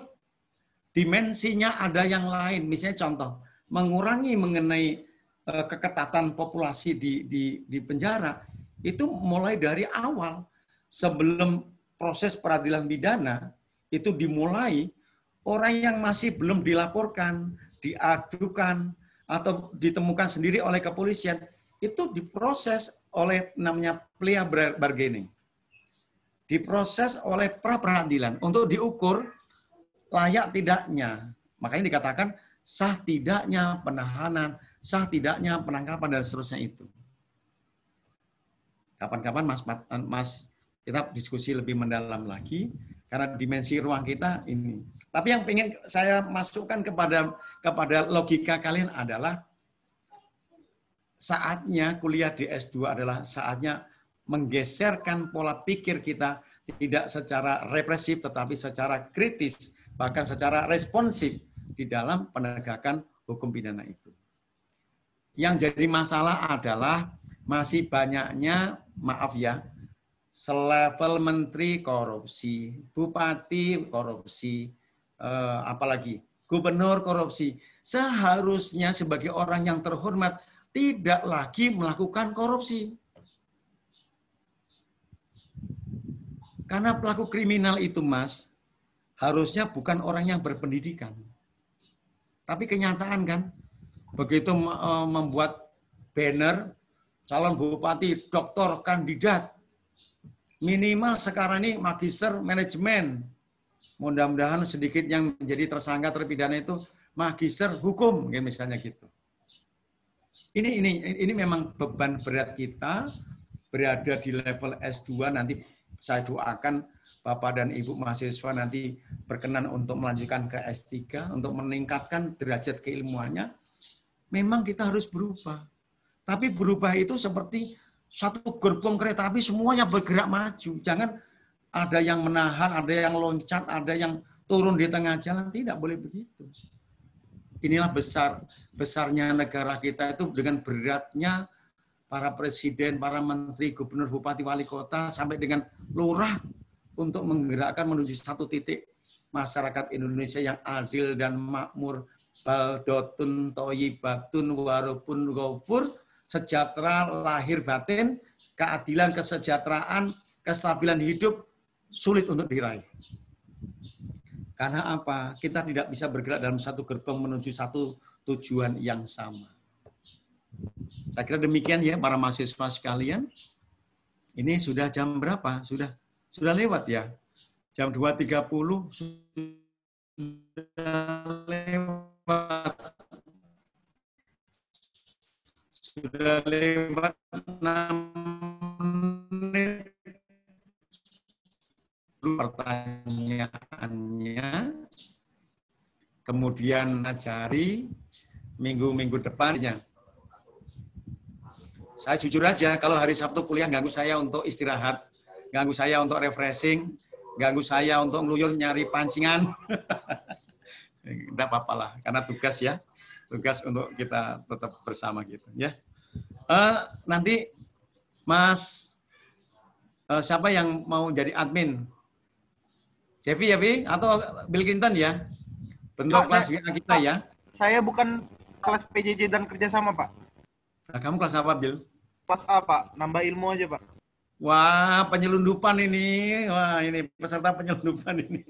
dimensinya ada yang lain. Misalnya contoh, mengurangi mengenai keketatan populasi di penjara, itu mulai dari awal. Sebelum proses peradilan pidana, itu dimulai orang yang masih belum dilaporkan, diadukan, atau ditemukan sendiri oleh kepolisian, itu diproses oleh namanya plea bargaining. Diproses oleh pra-peradilan untuk diukur layak tidaknya. Makanya dikatakan sah tidaknya penahanan, sah tidaknya penangkapan, dan seterusnya itu. Kapan-kapan Mas kita diskusi lebih mendalam lagi, karena dimensi ruang kita ini. Tapi yang ingin saya masukkan kepada logika kalian adalah saatnya kuliah di S2 adalah saatnya menggeserkan pola pikir kita tidak secara represif tetapi secara kritis, bahkan secara responsif di dalam penegakan hukum pidana itu. Yang jadi masalah adalah masih banyaknya, maaf ya, selevel menteri korupsi, bupati korupsi, apalagi gubernur korupsi. Seharusnya sebagai orang yang terhormat tidak lagi melakukan korupsi. Karena pelaku kriminal itu, Mas, harusnya bukan orang yang berpendidikan. Tapi kenyataan kan, begitu membuat banner, calon bupati, doktor, kandidat, minimal sekarang ini magister manajemen. Mudah-mudahan sedikit yang menjadi tersangka terpidana itu magister hukum, misalnya gitu. Ini memang beban berat kita berada di level S2. Nanti saya doakan Bapak dan Ibu mahasiswa nanti berkenan untuk melanjutkan ke S3 untuk meningkatkan derajat keilmuannya. Memang kita harus berubah. Tapi berubah itu seperti satu gerbong kereta api semuanya bergerak maju. Jangan ada yang menahan, ada yang loncat, ada yang turun di tengah jalan. Tidak boleh begitu. Inilah besarnya negara kita itu dengan beratnya para presiden, para menteri, gubernur, bupati, wali kota, sampai dengan lurah untuk menggerakkan menuju satu titik masyarakat Indonesia yang adil dan makmur, baldotun toyibatun warupun ghafur, sejahtera lahir batin, keadilan, kesejahteraan, kestabilan hidup sulit untuk diraih. Karena apa? Kita tidak bisa bergerak dalam satu gerbong menuju satu tujuan yang sama. Saya kira demikian ya para mahasiswa sekalian. Ini sudah jam berapa? Sudah lewat ya. Jam 2.30 sudah lewat. Sudah lewat 6 menit. Pertanyaannya, kemudian ajari minggu-minggu depannya. Saya jujur aja, kalau hari Sabtu kuliah ganggu saya untuk istirahat, ganggu saya untuk refreshing, ganggu saya untuk ngeluyur nyari pancingan. Tidak apa-apa lah, karena tugas ya, tugas untuk kita tetap bersama gitu ya. Nanti Mas, siapa yang mau jadi admin? Jeffy ya, Vi? Atau Bill Clinton ya? bentuk Pak, kelas WA kita ya. Saya bukan kelas PJJ dan kerjasama, Pak. Nah, kamu kelas apa, Bil? Kelas A, Pak. Nambah ilmu aja, Pak. Wah, penyelundupan ini. Wah, ini peserta penyelundupan ini.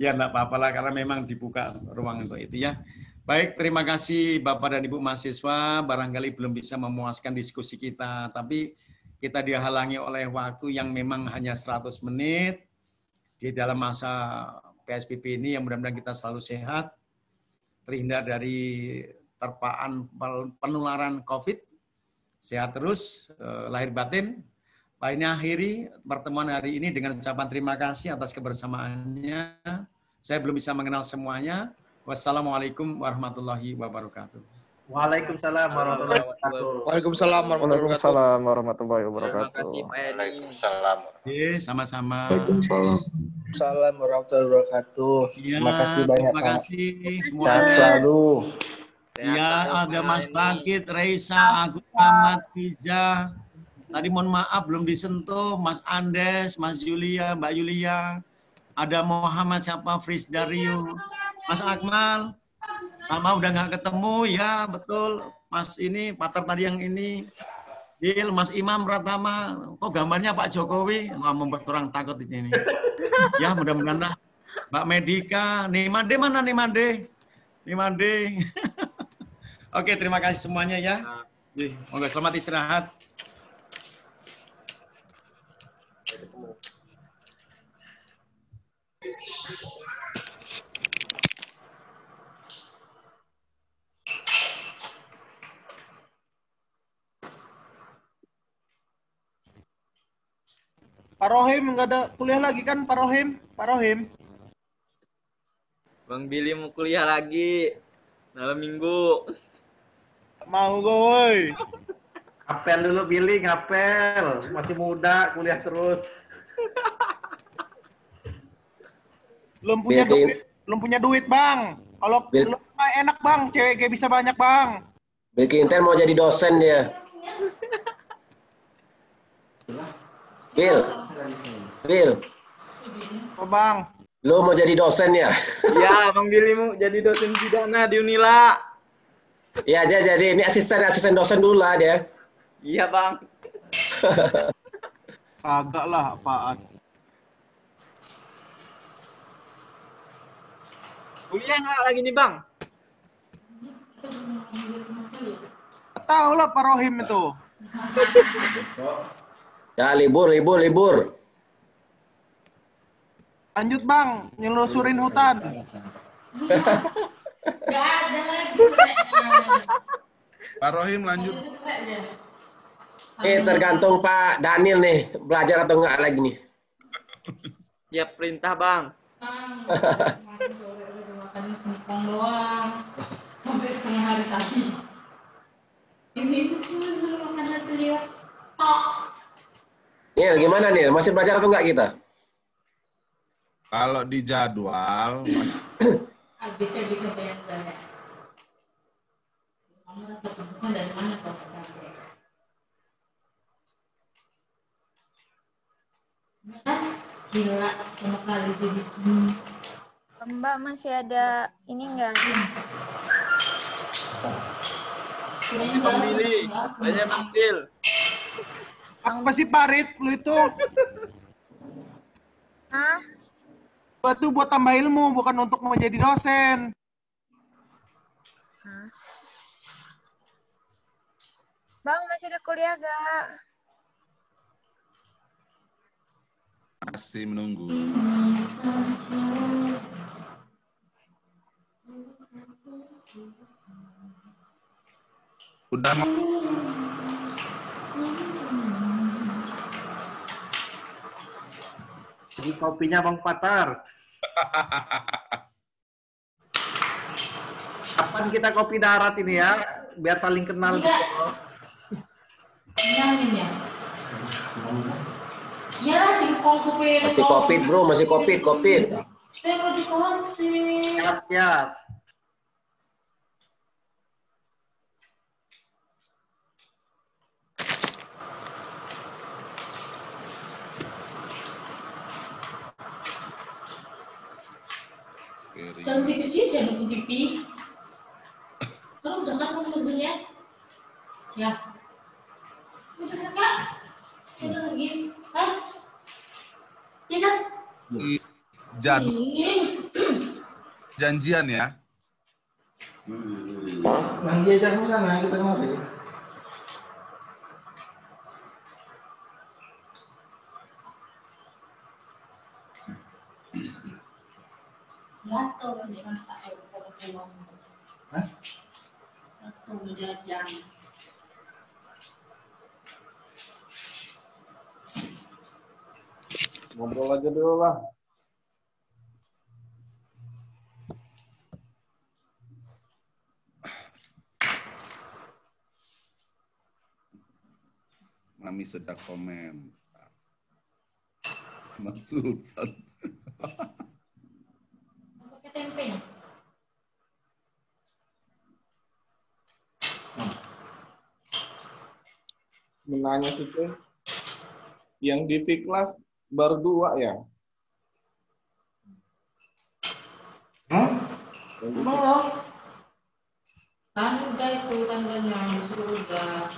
Ya, enggak apa-apa lah, karena memang dibuka ruang untuk itu ya. Baik, terima kasih Bapak dan Ibu mahasiswa. Barangkali belum bisa memuaskan diskusi kita, tapi kita dihalangi oleh waktu yang memang hanya 100 menit di dalam masa PSBB ini, yang mudah-mudahan kita selalu sehat, terhindar dari terpaan penularan COVID, sehat terus, lahir batin. Lainnya akhiri pertemuan hari ini dengan ucapan terima kasih atas kebersamaannya. Saya belum bisa mengenal semuanya. Wassalamualaikum warahmatullahi wabarakatuh. Waalaikumsalam warahmatullahi wabarakatuh. Waalaikumsalam Waalaikumsalam warahmatullahi wabarakatuh. Terima kasih Pak Edi. Waalaikumsalam. Oke, sama-sama. Waalaikumsalam warahmatullahi wabarakatuh. Ya, Terima kasih banyak, terima Pak. kasih Sehat semuanya. selalu. Ya, ada Mas Bangkit, Reisa, Agus Ahmad, Riza. Tadi mohon maaf belum disentuh, Mas Andes, Mas Yulia, Mbak Yulia. Ada Muhammad siapa, Fris Dario, Mas Akmal. Lama udah nggak ketemu, ya betul. Mas ini, Pater tadi yang ini. Bil, Mas Imam Pratama. Kok gambarnya Pak Jokowi? Wah, membuat orang takut di sini. Ya, mudah-mudahan lah. Mbak Medika, Nimade mana Nimade? Nimade. Oke, terima kasih semuanya ya. Moga selamat istirahat. Pak Rohim nggak ada kuliah lagi kan, Pak Rohim? Pak Rohim? Bang Billy mau kuliah lagi malam minggu. Mau gue, woi. Ngapel dulu Billy, ngapel. Masih muda, kuliah terus. Belum punya duit, Bang. Kalau lu mah enak, Bang. Cewek kayak bisa banyak, Bang. Bill Clinton mau jadi dosen dia. Bill. Oh, Bang. Lu mau jadi dosen ya? Iya, Bang Billy mau jadi dosen pidana di Unila. Iya, dia jadi ini asisten dosen dulu lah dia. Iya, Bang. Kagak lah, apaan. Kuliah nggak lagi nih, Bang? Tahu lah Pak Rohim itu. Ya, libur. Lanjut, Bang. Nyelusurin hutan. Gak ada lagi. Pak Rohim lanjut. Tergantung Pak Daniel nih, belajar atau enggak lagi nih. Ya perintah, Bang. Makan singkong doang. Sampai setengah hari tadi. Ini suruh makan nasi liwet. Nih, gimana nih? Masih belajar atau enggak kita? Kalau di jadwal, ABC banyak banyak. Kamu rasa kebutuhan dari mana kau kasih? Kan gila sama kali jadi. Mbak masih ada ini enggak? Ini Bang Billy, banyak Bang Bil. Apa sih Parit lu itu? Hah? Itu buat tambah ilmu, bukan untuk menjadi dosen. Bang masih ada kuliah gak? masih menunggu. Udah mau. Jadi kopinya Bang Patar. Kapan kita kopi darat ini ya? Biar saling kenal. Iya. Nyalain ya. Ya, singkong kopi. Masih COVID bro, masih COVID. Saya mau di kopi. Siap. Sekarang TV sih saya nonton TV. Kalau udah kan kamu Zoom-nya? Ya. Udah kan Kak? Udah lagi. Hah? Ya kan? Janjian ya. Nah, dia jangan sana kita kemari. Gatel jangan tak pulang. Hah? Gatel jajan. Ngobrol aja dulu lah. Mami sudah komen. Mas Sultan. Pakai tempe. Menanya situ. Yang di kelas berdua ya? Belum. Kan udah itu tandanya sudah.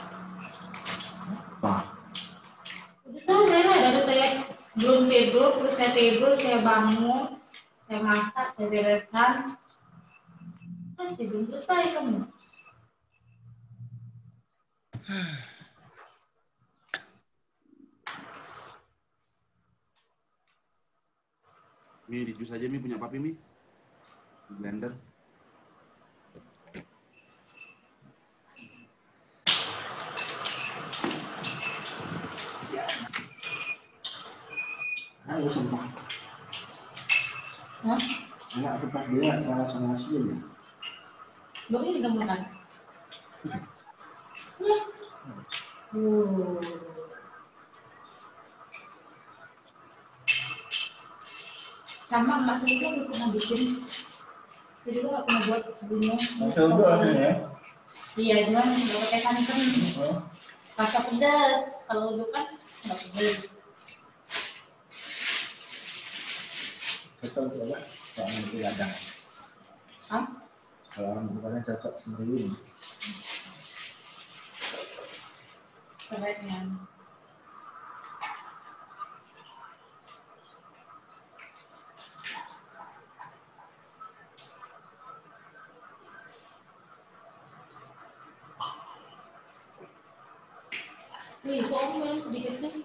Udah sore lah dari saya belum tidur, terus saya tidur, saya bangun, saya masak, saya beresan. Masih belum selesai kamu. Mi, di jus aja Mi, punya papi Mi. Di blender. Ayo sumpah. Hah? Enggak tetap dia sama nasi ya. Baru ini kamu makan? Ya. Sama emak itu udah pernah bikin. Jadi gua nggak pernah buat sebelumnya. Coba ya. Iya, cuman nggak pakai santan. Rasa pedas. Kalau itu kan nggak pedas. Cocok coba. Soalnya itu ada. Hah? Kalau orang bukannya cocok sendiri. Sebaiknya. Nih, kok aku yang sedikit sih?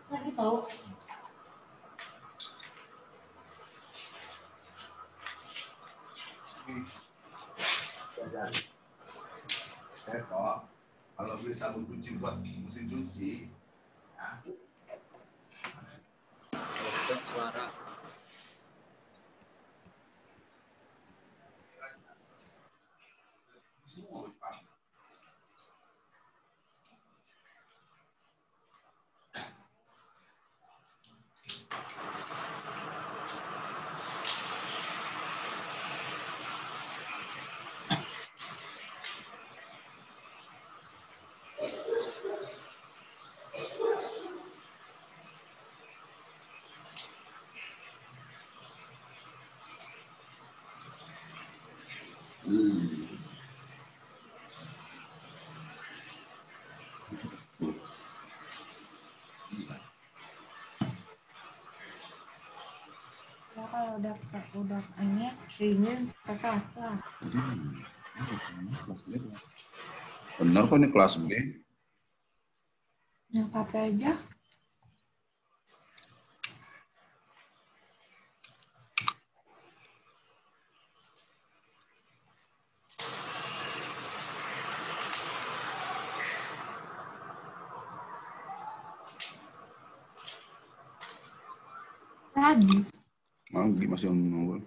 Lagi tahu. Besok, kalau beli sabun cuci buat mesin cuci, ya. Suara. Ya, kalau udah ini kakak kelas. Benar kok ini kelas B. Yang pakai aja. Tadi. Manggi masih nunggu.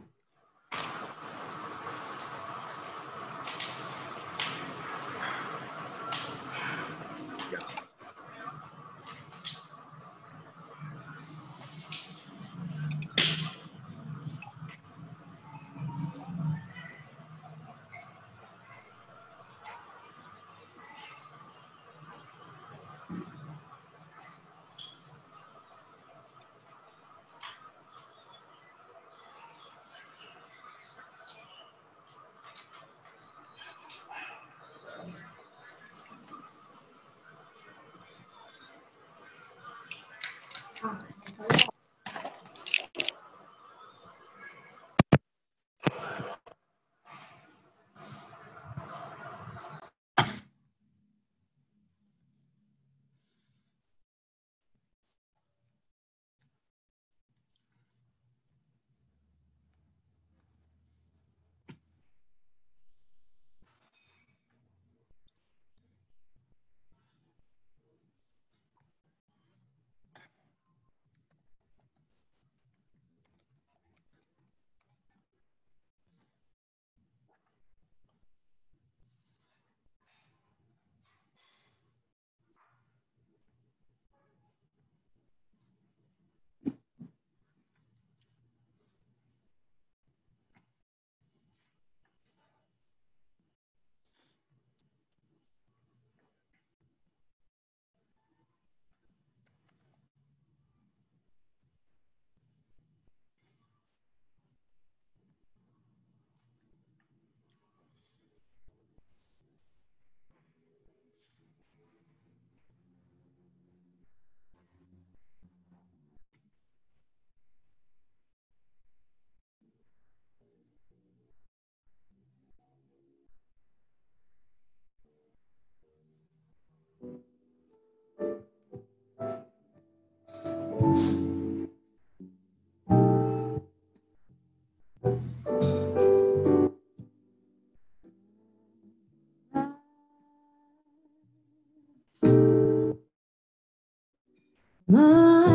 My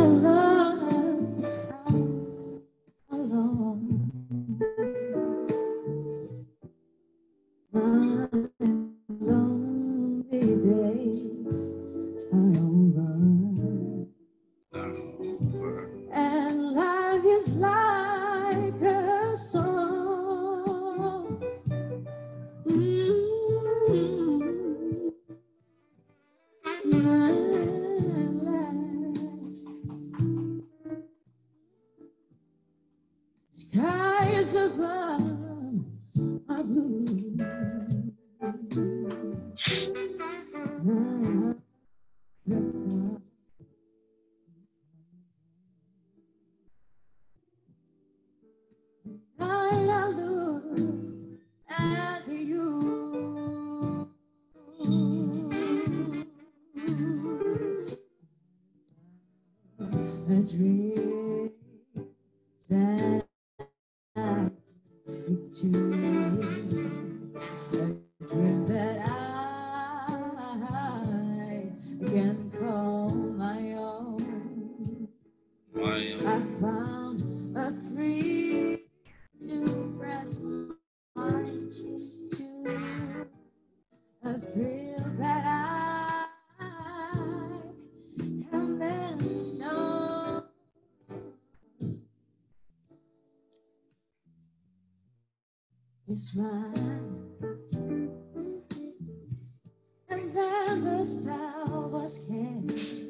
love's out alone. My lonely days are over. And life is like a song. My last skies above are blue. Night I look at you. A dream that I speak to, a dream that I can call my own. I found a free to press my cheek to, a thrill that I haven't known. It's mine. And then the spell was cast,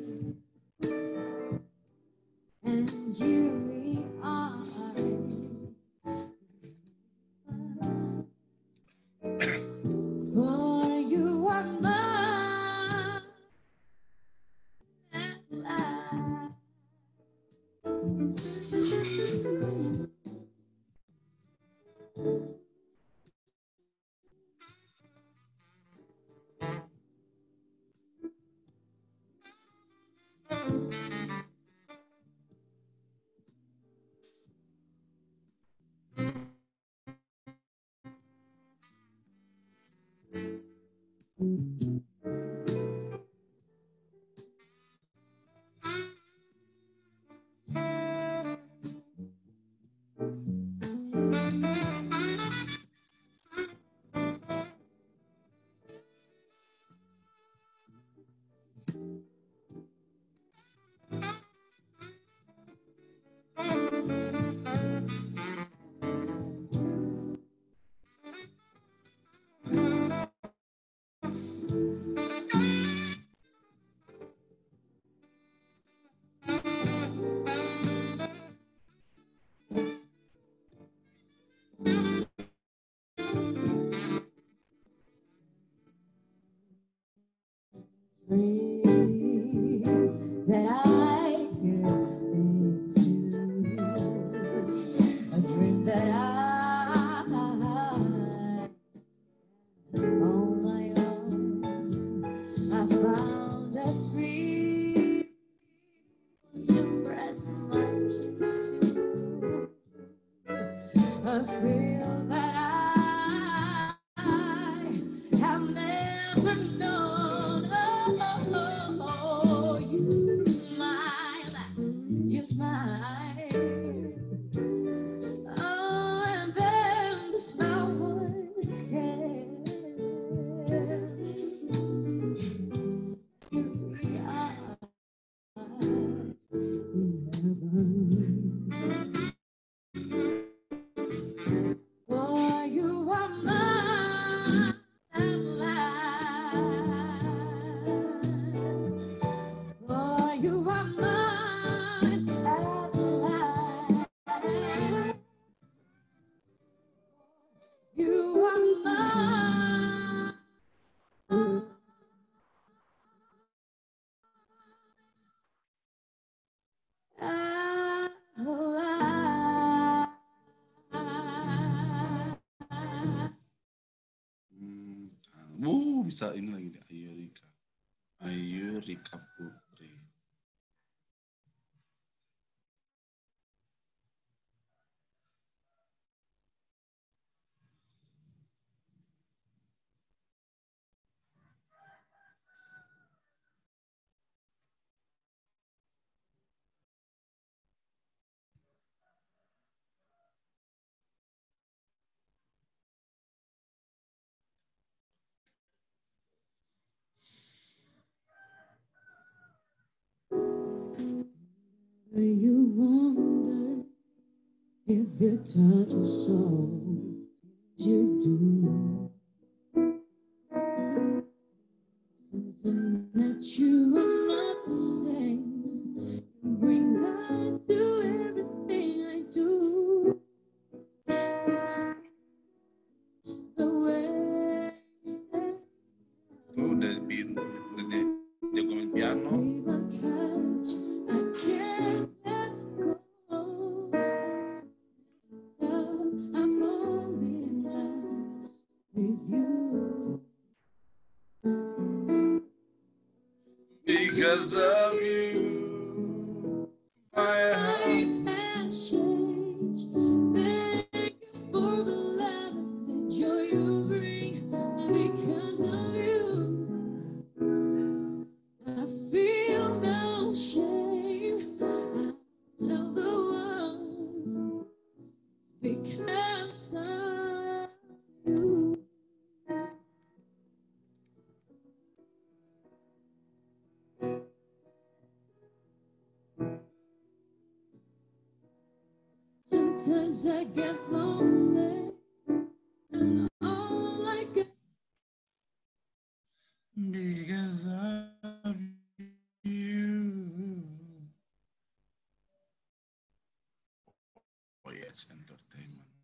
and here we are. For you are mine at last. That I could bisa ini lagi deh, Ayu Rika Putri. You wonder if you touch a soul, you do. Since I met you, I'm not the same. You bring light to everything I do. Just the way you say. Lu udah jago main piano. I can't let go. I fall in love with you. Because of you, my heart has changed. Thank you for the love and the joy you bring. Because of you, I feel no shame. I tell the world because of you. Sometimes I get lonely, and all I get. because of you. Oh yes, entertainment.